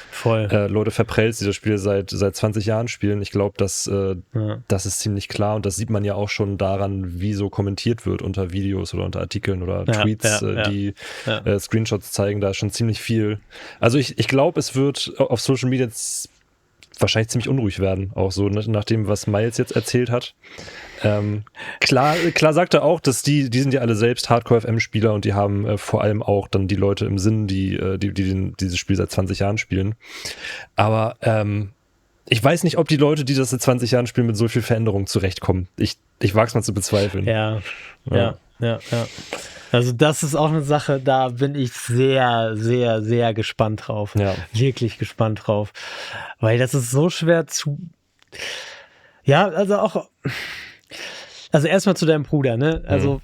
Leute verprellst, die das Spiel seit 20 Jahren spielen. Ich glaube, das ist ziemlich klar und das sieht man ja auch schon daran, wie so kommentiert wird unter Videos oder unter Artikeln oder Tweets, die Screenshots zeigen, da ist schon ziemlich viel. Also ich glaube, es wird auf Social Media wahrscheinlich ziemlich unruhig werden, auch so nach dem, was Miles jetzt erzählt hat. Klar sagt er auch, dass die sind ja alle selbst Hardcore-FM-Spieler und die haben vor allem auch dann die Leute im Sinn, die dieses Spiel seit 20 Jahren spielen. Aber ich weiß nicht, ob die Leute, die das seit 20 Jahren spielen, mit so viel Veränderung zurechtkommen. Ich wage es mal zu bezweifeln. Ja. Also das ist auch eine Sache, da bin ich sehr, sehr, sehr gespannt drauf. Ja. Wirklich gespannt drauf. Weil das ist so schwer zu... Ja, also erstmal zu deinem Bruder, ne? Also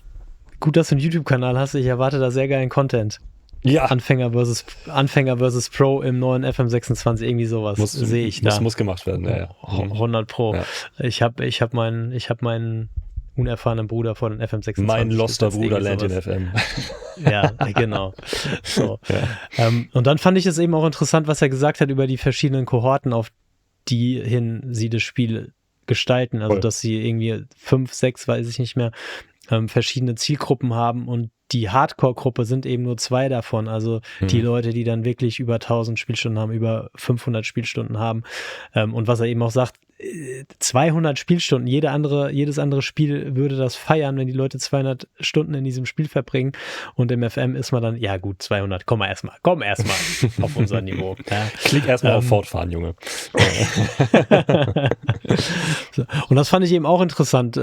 gut, dass du einen YouTube-Kanal hast. Ich erwarte da sehr geilen Content. Ja. Anfänger versus Pro im neuen FM26, irgendwie sowas sehe ich da. Muss gemacht werden, ja. 100 Pro. Ja. Ich hab meinen unerfahrenen Bruder von den FM26. Mein loster Bruder lernt in FM. Ja, genau. So. Ja. Und dann fand ich es eben auch interessant, was er gesagt hat über die verschiedenen Kohorten, auf die hin sie das Spiel gestalten. Also, dass sie irgendwie 5, 6, weiß ich nicht mehr, verschiedene Zielgruppen haben und die Hardcore-Gruppe sind eben nur 2 davon. Also die Leute, die dann wirklich über 1000 Spielstunden haben, über 500 Spielstunden haben. Und was er eben auch sagt, 200 Spielstunden, jedes andere Spiel würde das feiern, wenn die Leute 200 Stunden in diesem Spiel verbringen. Und im FM ist man dann, ja gut, 200, komm erstmal auf unser Niveau. Ja. Klick erstmal auf Fortfahren, Junge. So. Und das fand ich eben auch interessant,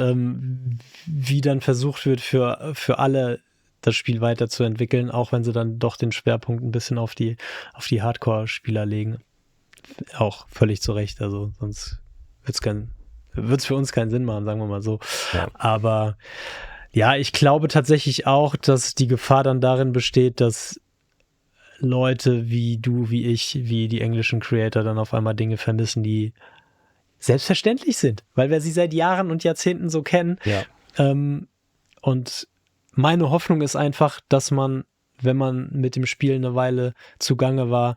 wie dann versucht wird, für alle das Spiel weiterzuentwickeln, auch wenn sie dann doch den Schwerpunkt ein bisschen auf die Hardcore-Spieler legen. Auch völlig zu Recht, also sonst wird es für uns keinen Sinn machen, sagen wir mal so. Ja. Aber ja, ich glaube tatsächlich auch, dass die Gefahr dann darin besteht, dass Leute wie du, wie ich, wie die englischen Creator dann auf einmal Dinge vermissen, die selbstverständlich sind, weil wir sie seit Jahren und Jahrzehnten so kennen. Ja. Und meine Hoffnung ist einfach, dass man, wenn man mit dem Spiel eine Weile zugange war,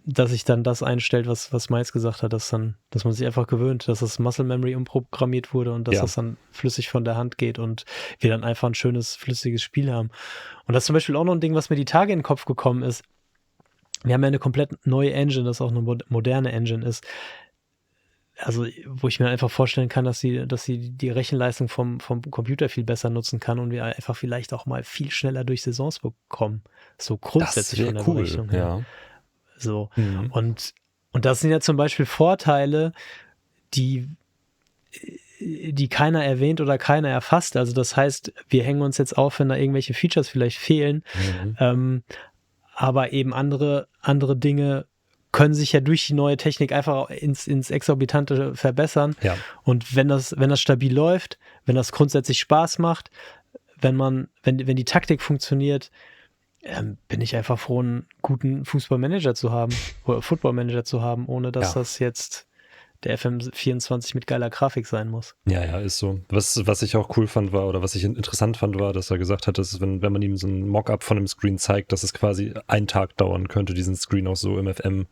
dass sich dann das einstellt, was Miles gesagt hat, dass man sich einfach gewöhnt, dass das Muscle Memory umprogrammiert wurde und dass das dann flüssig von der Hand geht und wir dann einfach ein schönes, flüssiges Spiel haben. Und das ist zum Beispiel auch noch ein Ding, was mir die Tage in den Kopf gekommen ist. Wir haben ja eine komplett neue Engine, das auch eine moderne Engine ist. Also, wo ich mir einfach vorstellen kann, dass sie die Rechenleistung vom Computer viel besser nutzen kann und wir einfach vielleicht auch mal viel schneller durch Saisons bekommen. So grundsätzlich von der Berechnung her. Ja. So. Und das sind ja zum Beispiel Vorteile, die keiner erwähnt oder keiner erfasst. Also das heißt, wir hängen uns jetzt auf, wenn da irgendwelche Features vielleicht fehlen, aber eben andere Dinge können sich ja durch die neue Technik einfach ins Exorbitante verbessern. Ja. Und wenn das stabil läuft, wenn das grundsätzlich Spaß macht, wenn die Taktik funktioniert, bin ich einfach froh, einen guten Fußballmanager zu haben oder Footballmanager zu haben, ohne dass das jetzt der FM24 mit geiler Grafik sein muss. Ja, ist so. Was ich auch cool fand war, oder was ich interessant fand, war, dass er gesagt hat, dass wenn man ihm so ein Mockup von dem Screen zeigt, dass es quasi einen Tag dauern könnte, diesen Screen auch so im FM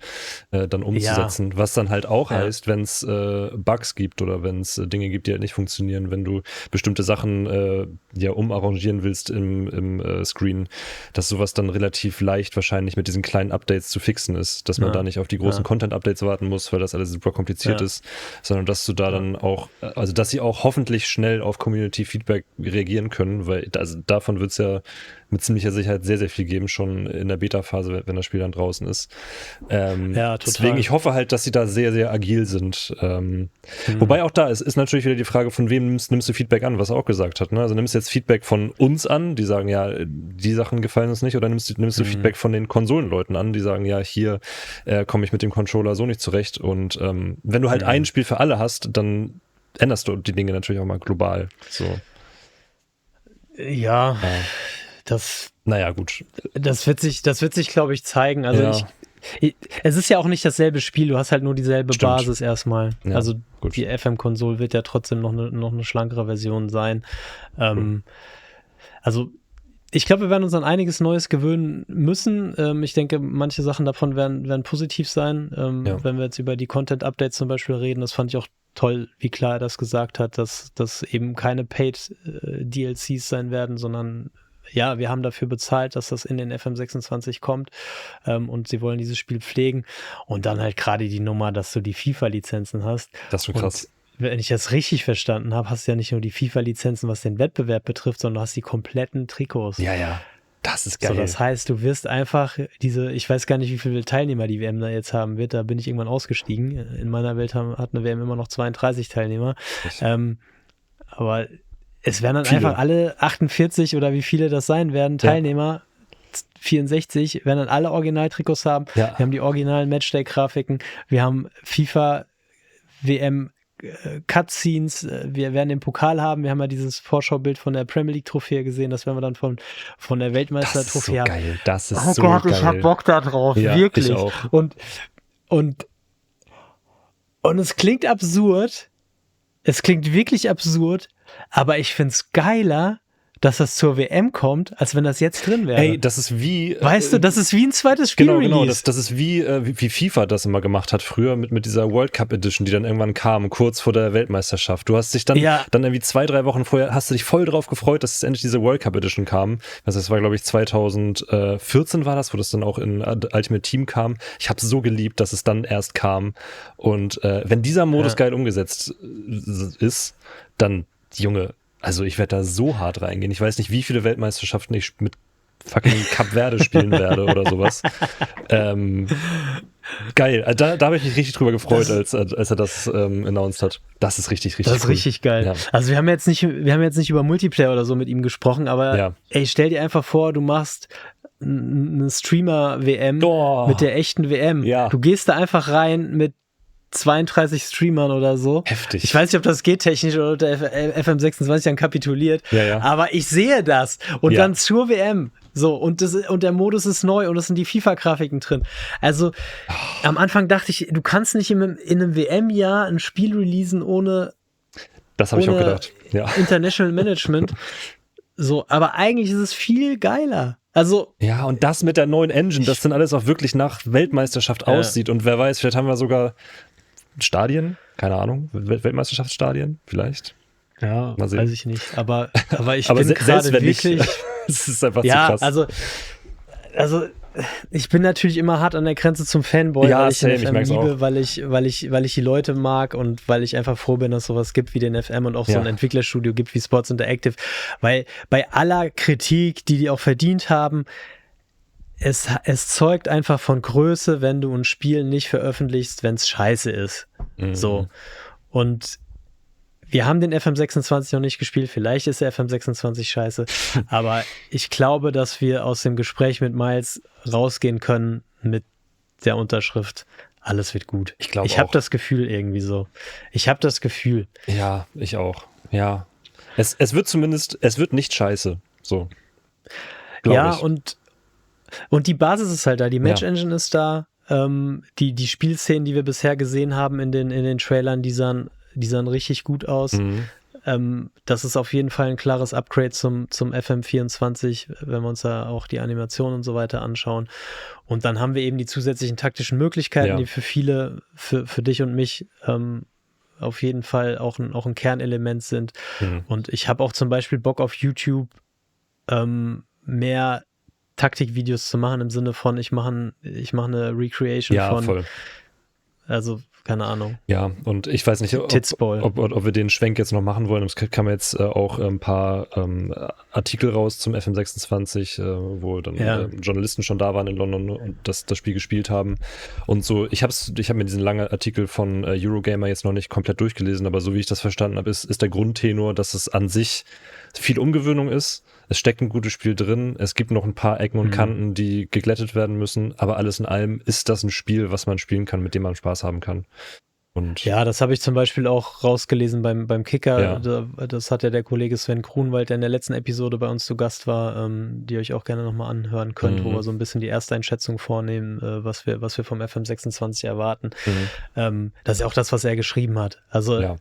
dann umzusetzen. Ja. Was dann halt auch heißt, wenn es Bugs gibt oder wenn es Dinge gibt, die halt nicht funktionieren, wenn du bestimmte Sachen umarrangieren willst im Screen, dass sowas dann relativ leicht wahrscheinlich mit diesen kleinen Updates zu fixen ist, dass man da nicht auf die großen Content-Updates warten muss, weil das alles super kompliziert ist, sondern dass du da dann auch, also dass sie auch hoffentlich schnell auf Community-Feedback reagieren können, weil also davon wird es ja mit ziemlicher Sicherheit sehr, sehr viel geben, schon in der Beta-Phase, wenn das Spiel dann draußen ist. Total. Deswegen, ich hoffe halt, dass sie da sehr, sehr agil sind. Wobei auch da ist natürlich wieder die Frage, von wem nimmst du Feedback an, was er auch gesagt hat. Ne? Also nimmst du jetzt Feedback von uns an, die sagen, ja, die Sachen gefallen uns nicht, oder nimmst du Feedback von den Konsolenleuten an, die sagen, ja, hier komme ich mit dem Controller so nicht zurecht. Und wenn du halt ein Spiel für alle hast, dann änderst du die Dinge natürlich auch mal global. So. Ja. Das wird sich, glaube ich, zeigen. Also es ist ja auch nicht dasselbe Spiel, du hast halt nur dieselbe Basis erstmal. Ja, also die FM-Konsole wird ja trotzdem noch eine schlankere Version sein. Also ich glaube, wir werden uns an einiges Neues gewöhnen müssen. Ich denke, manche Sachen davon werden positiv sein. Wenn wir jetzt über die Content-Updates zum Beispiel reden, das fand ich auch toll, wie klar er das gesagt hat, dass das eben keine Paid-DLCs sein werden, sondern wir haben dafür bezahlt, dass das in den FM26 kommt und sie wollen dieses Spiel pflegen und dann halt gerade die Nummer, dass du die FIFA-Lizenzen hast. Das ist schon krass. Und wenn ich das richtig verstanden habe, hast du ja nicht nur die FIFA-Lizenzen, was den Wettbewerb betrifft, sondern du hast die kompletten Trikots. Ja. Das ist geil. So, das heißt, du wirst einfach ich weiß gar nicht, wie viele Teilnehmer die WM da jetzt haben wird, da bin ich irgendwann ausgestiegen. In meiner Welt hat eine WM immer noch 32 Teilnehmer. Aber es werden dann einfach alle 48 oder wie viele das sein werden, Teilnehmer, 64, werden dann alle Originaltrikots haben. Ja. Wir haben die originalen Matchday-Grafiken, wir haben FIFA WM Cutscenes, wir werden den Pokal haben, wir haben ja dieses Vorschaubild von der Premier League Trophäe gesehen, das werden wir dann von der Weltmeister-Trophäe haben. Das ist so geil. Ich hab Bock da drauf, wirklich. Ich auch. Und es klingt absurd, es klingt wirklich absurd, aber ich find's geiler, dass das zur WM kommt, als wenn das jetzt drin wäre. Ey, das ist wie... Weißt du, das ist wie ein zweites Spiel-Release. Genau, das ist wie FIFA das immer gemacht hat früher mit dieser World Cup Edition, die dann irgendwann kam, kurz vor der Weltmeisterschaft. Du hast dich dann irgendwie 2-3 Wochen vorher, hast du dich voll drauf gefreut, dass es endlich diese World Cup Edition kam. Also das war, glaube ich, 2014 war das, wo das dann auch in Ultimate Team kam. Ich habe es so geliebt, dass es dann erst kam. Und wenn dieser Modus geil umgesetzt ist, dann, Junge... Also ich werde da so hart reingehen. Ich weiß nicht, wie viele Weltmeisterschaften ich mit fucking Kap Verde spielen werde oder sowas. Geil. Da habe ich mich richtig drüber gefreut, als er das announced hat. Das ist richtig, richtig Das ist cool. Richtig geil. Ja. Also wir haben jetzt nicht über Multiplayer oder so mit ihm gesprochen, aber ey, stell dir einfach vor, du machst eine Streamer-WM mit der echten WM. Ja. Du gehst da einfach rein mit 32 Streamern oder so. Heftig. Ich weiß nicht, ob das geht technisch oder der FM26 dann kapituliert. Ja. Aber ich sehe das. Und dann zur WM. So, und der Modus ist neu und es sind die FIFA-Grafiken drin. Also, am Anfang dachte ich, du kannst nicht in einem WM-Jahr ein Spiel releasen ohne das habe ich auch gedacht. Ja. International Management. So, aber eigentlich ist es viel geiler. Also. Ja, und das mit der neuen Engine, das dann alles auch wirklich nach Weltmeisterschaft aussieht. Und wer weiß, vielleicht haben wir sogar Stadien, keine Ahnung, Weltmeisterschaftsstadien vielleicht. Ja, weiß ich nicht, aber ich bin gerade wirklich... Es ist einfach zu krass. Also ich bin natürlich immer hart an der Grenze zum Fanboy, weil ich den FM liebe, weil ich die Leute mag und weil ich einfach froh bin, dass es sowas gibt wie den FM und auch so ein Entwicklerstudio gibt wie Sports Interactive, weil bei aller Kritik, die auch verdient haben, es zeugt einfach von Größe, wenn du ein Spiel nicht veröffentlichst, wenn es scheiße ist. So. Und wir haben den FM26 noch nicht gespielt, vielleicht ist der FM26 scheiße, aber ich glaube, dass wir aus dem Gespräch mit Miles rausgehen können mit der Unterschrift, alles wird gut. Ich habe das Gefühl irgendwie so. Ich habe das Gefühl. Ja, ich auch. Ja. Es wird nicht scheiße. So. Ja, und Und die Basis ist halt da, die Match-Engine ist da, die Spielszenen, die wir bisher gesehen haben in den Trailern, die sahen richtig gut aus. Das ist auf jeden Fall ein klares Upgrade zum FM24, wenn wir uns da auch die Animationen und so weiter anschauen. Und dann haben wir eben die zusätzlichen taktischen Möglichkeiten, die für viele, für dich und mich auf jeden Fall auch ein Kernelement sind. Und ich habe auch zum Beispiel Bock auf YouTube mehr Taktikvideos zu machen, im Sinne von, ich mache eine Recreation von. Voll. Also, keine Ahnung. Ja, und ich weiß nicht, ob wir den Schwenk jetzt noch machen wollen. Es kam jetzt auch ein paar Artikel raus zum FM26, wo dann Journalisten schon da waren in London und das Spiel gespielt haben. Und so, ich habe mir diesen langen Artikel von Eurogamer jetzt noch nicht komplett durchgelesen, aber so wie ich das verstanden habe, ist der Grundtenor, dass es an sich viel Umgewöhnung ist. Es steckt ein gutes Spiel drin. Es gibt noch ein paar Ecken und Kanten, die geglättet werden müssen. Aber alles in allem ist das ein Spiel, was man spielen kann, mit dem man Spaß haben kann. Und ja, das habe ich zum Beispiel auch rausgelesen beim Kicker. Ja. Das hat ja der Kollege Sven Grunwald, der in der letzten Episode bei uns zu Gast war, die ihr euch auch gerne nochmal anhören könnt, wo wir so ein bisschen die erste Einschätzung vornehmen, was wir vom FM26 erwarten. Das ist ja auch das, was er geschrieben hat. Also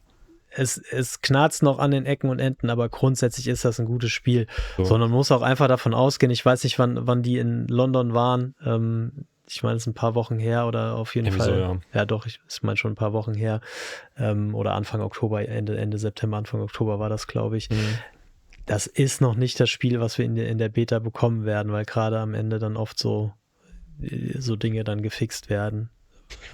es knarzt noch an den Ecken und Enden, aber grundsätzlich ist das ein gutes Spiel. Sondern man muss auch einfach davon ausgehen, ich weiß nicht, wann die in London waren, ich meine, es ist ein paar Wochen her oder auf jeden Fall. So, ja, doch, ich meine schon ein paar Wochen her. Oder Anfang Oktober, Ende September, Anfang Oktober war das, glaube ich. Das ist noch nicht das Spiel, was wir in der Beta bekommen werden, weil gerade am Ende dann oft so Dinge dann gefixt werden.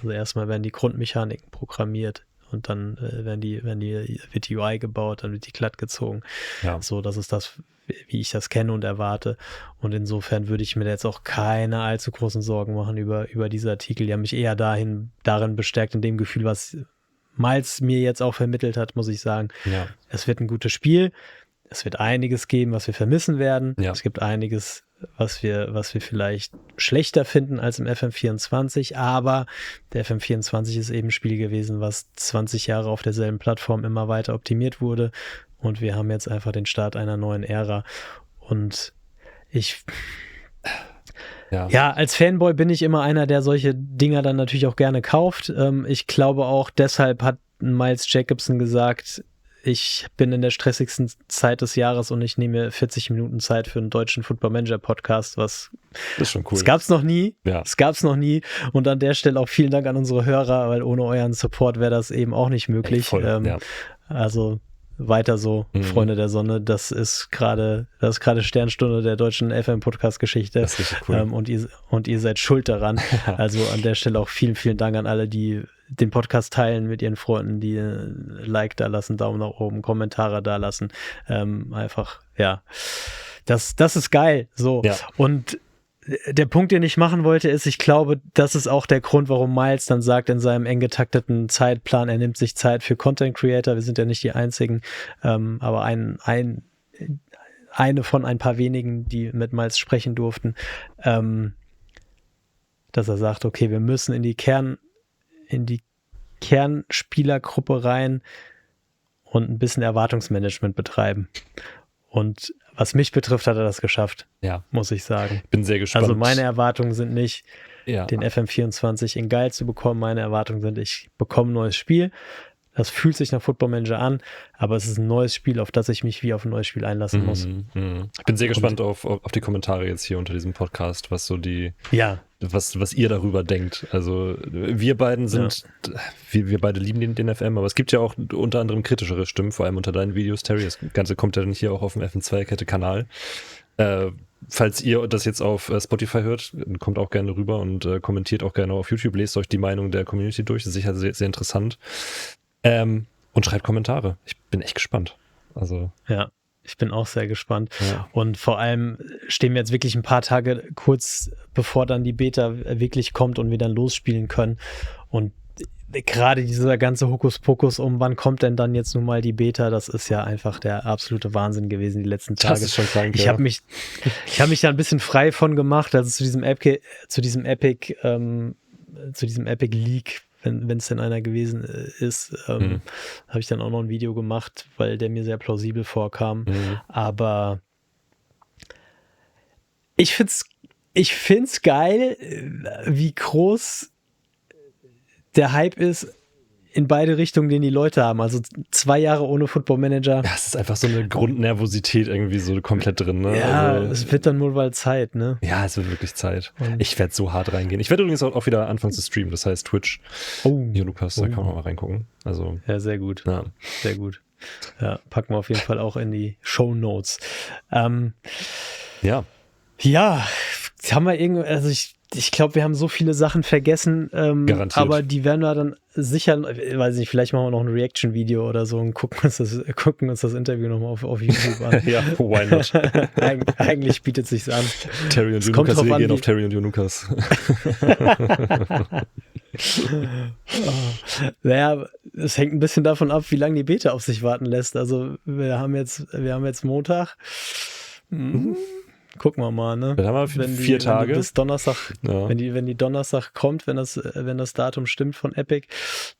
Also erstmal werden die Grundmechaniken programmiert. Und dann wird die UI gebaut, dann wird die glatt gezogen. Ja. So, das ist das, wie ich das kenne und erwarte. Und insofern würde ich mir jetzt auch keine allzu großen Sorgen machen über diese Artikel. Die haben mich eher darin bestärkt, in dem Gefühl, was Miles mir jetzt auch vermittelt hat, muss ich sagen. Ja. Es wird ein gutes Spiel. Es wird einiges geben, was wir vermissen werden. Ja. Es gibt einiges, was wir vielleicht schlechter finden als im FM24, aber der FM24 ist eben ein Spiel gewesen, was 20 Jahre auf derselben Plattform immer weiter optimiert wurde und wir haben jetzt einfach den Start einer neuen Ära und als Fanboy bin ich immer einer, der solche Dinger dann natürlich auch gerne kauft. Ich glaube auch, deshalb hat Miles Jacobson gesagt, ich bin in der stressigsten Zeit des Jahres und ich nehme mir 40 Minuten Zeit für einen deutschen Football-Manager-Podcast, das ist schon cool. Das gab's noch nie. Ja. Es gab's noch nie. Und an der Stelle auch vielen Dank an unsere Hörer, weil ohne euren Support wäre das eben auch nicht möglich. Also weiter so, Freunde der Sonne. Das ist gerade Sternstunde der deutschen FM-Podcast-Geschichte. Das ist richtig cool. Und ihr seid schuld daran. Also an der Stelle auch vielen, vielen Dank an alle, die den Podcast teilen mit ihren Freunden, die Like da lassen, Daumen nach oben, Kommentare da lassen. Einfach, das ist geil. So. Ja. Und der Punkt, den ich machen wollte, ist, ich glaube, das ist auch der Grund, warum Miles dann sagt, in seinem eng getakteten Zeitplan, er nimmt sich Zeit für Content Creator. Wir sind ja nicht die einzigen, aber eine von ein paar wenigen, die mit Miles sprechen durften, dass er sagt, okay, wir müssen in die Kernspielergruppe rein und ein bisschen Erwartungsmanagement betreiben. Und was mich betrifft, hat er das geschafft, muss ich sagen. Bin sehr gespannt. Also meine Erwartungen sind nicht, den FM24 in geil zu bekommen. Meine Erwartungen sind, ich bekomme ein neues Spiel. Das fühlt sich nach Football Manager an, aber es ist ein neues Spiel, auf das ich mich wie auf ein neues Spiel einlassen muss. Ich bin sehr gespannt auf die Kommentare jetzt hier unter diesem Podcast, was so was ihr darüber denkt. Also wir beiden wir beide lieben den FM, aber es gibt ja auch unter anderem kritischere Stimmen, vor allem unter deinen Videos, Terry. Das Ganze kommt ja dann hier auch auf dem FM-Zweierkette-Kanal. Falls ihr das jetzt auf Spotify hört, kommt auch gerne rüber und kommentiert auch gerne auf YouTube, lest euch die Meinung der Community durch, das ist sicher sehr, sehr interessant. Und schreibt Kommentare. Ich bin echt gespannt. Also ja, ich bin auch sehr gespannt. Ja. Und vor allem stehen wir jetzt wirklich ein paar Tage kurz bevor dann die Beta wirklich kommt und wir dann losspielen können. Und gerade dieser ganze Hokuspokus wann kommt denn dann jetzt nun mal die Beta, das ist ja einfach der absolute Wahnsinn gewesen die letzten Tage. Das ist schon krank, ich habe mich da ein bisschen frei von gemacht, also zu diesem Epic Leak, wenn es denn einer gewesen ist, habe ich dann auch noch ein Video gemacht, weil der mir sehr plausibel vorkam. Aber ich find's ich find's geil, wie groß der Hype ist in beide Richtungen, den die Leute haben. Also 2 Jahre ohne Football Manager. Ja, es ist einfach so eine Grundnervosität irgendwie so komplett drin. Ne? Ja, also, es wird dann wohl mal Zeit, ne? Ja, es wird wirklich Zeit. Ich werde so hart reingehen. Ich werde übrigens auch wieder anfangen zu streamen, das heißt Twitch. Hier, Lukas, da kann man mal reingucken. Also, ja, sehr gut. Ja. Sehr gut. Ja, packen wir auf jeden Fall auch in die SHOWNOTES. Ja. Ja, haben wir irgendwie, also ich glaube, wir haben so viele Sachen vergessen, Garantiert. Aber die werden wir dann sicher, weiß nicht, vielleicht machen wir noch ein Reaction-Video oder so und gucken uns das Interview nochmal auf YouTube an. Ja, why not? Eigentlich bietet es sich an. Terry und Jonukas reagieren auf Terry und Jonukas. Naja, es hängt ein bisschen davon ab, wie lange die Beta auf sich warten lässt. Also wir haben jetzt Montag. Gucken wir mal, ne? Dann haben wir 4 Tage. Bis Donnerstag, ja. wenn die Donnerstag kommt, wenn das Datum stimmt von Epic,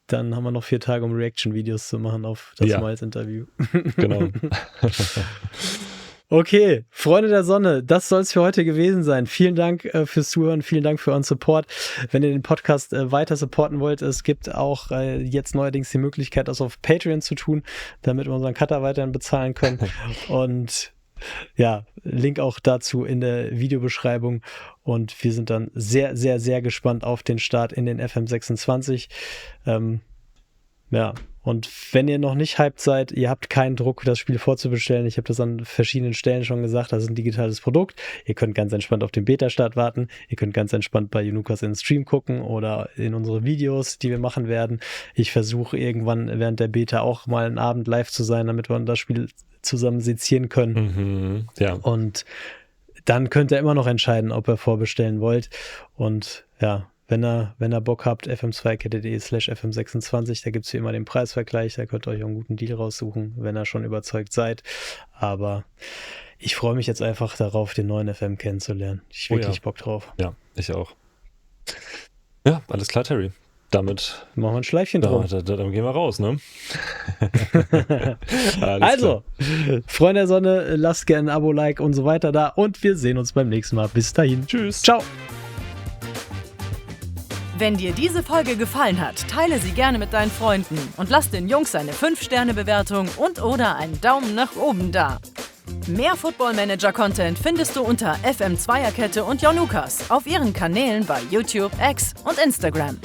dann haben wir noch 4 Tage, um Reaction-Videos zu machen auf das Miles-Interview. Genau. Okay, Freunde der Sonne, das soll es für heute gewesen sein. Vielen Dank fürs Zuhören, vielen Dank für euren Support. Wenn ihr den Podcast weiter supporten wollt, es gibt auch jetzt neuerdings die Möglichkeit, das auf Patreon zu tun, damit wir unseren Cutter weiterhin bezahlen können. Und ja, Link auch dazu in der Videobeschreibung und wir sind dann sehr, sehr, sehr gespannt auf den Start in den FM26. Ja, und wenn ihr noch nicht hyped seid, ihr habt keinen Druck, das Spiel vorzubestellen. Ich habe das an verschiedenen Stellen schon gesagt, das ist ein digitales Produkt. Ihr könnt ganz entspannt auf den Beta-Start warten. Ihr könnt ganz entspannt bei Jonukas in den Stream gucken oder in unsere Videos, die wir machen werden. Ich versuche irgendwann während der Beta auch mal einen Abend live zu sein, damit wir das Spiel zusammen sezieren können. Ja. Und dann könnt ihr immer noch entscheiden, ob ihr vorbestellen wollt. Und ja, wenn ihr Bock habt, FM.Zweierkette.de/FM26, da gibt es wie immer den Preisvergleich, da könnt ihr euch auch einen guten Deal raussuchen, wenn ihr schon überzeugt seid. Aber ich freue mich jetzt einfach darauf, den neuen FM kennenzulernen. Ich habe wirklich Bock drauf. Ja, ich auch. Ja, alles klar, Terry. Damit machen wir ein Schleifchen drum. Dann gehen wir raus, ne? Also, Freunde der Sonne, lasst gerne ein Abo, Like und so weiter da und wir sehen uns beim nächsten Mal. Bis dahin. Tschüss. Ciao. Wenn dir diese Folge gefallen hat, teile sie gerne mit deinen Freunden und lass den Jungs eine 5-Sterne-Bewertung und/oder einen Daumen nach oben da. Mehr Football-Manager-Content findest du unter FM-Zweierkette und Jonukas auf ihren Kanälen bei YouTube, X und Instagram.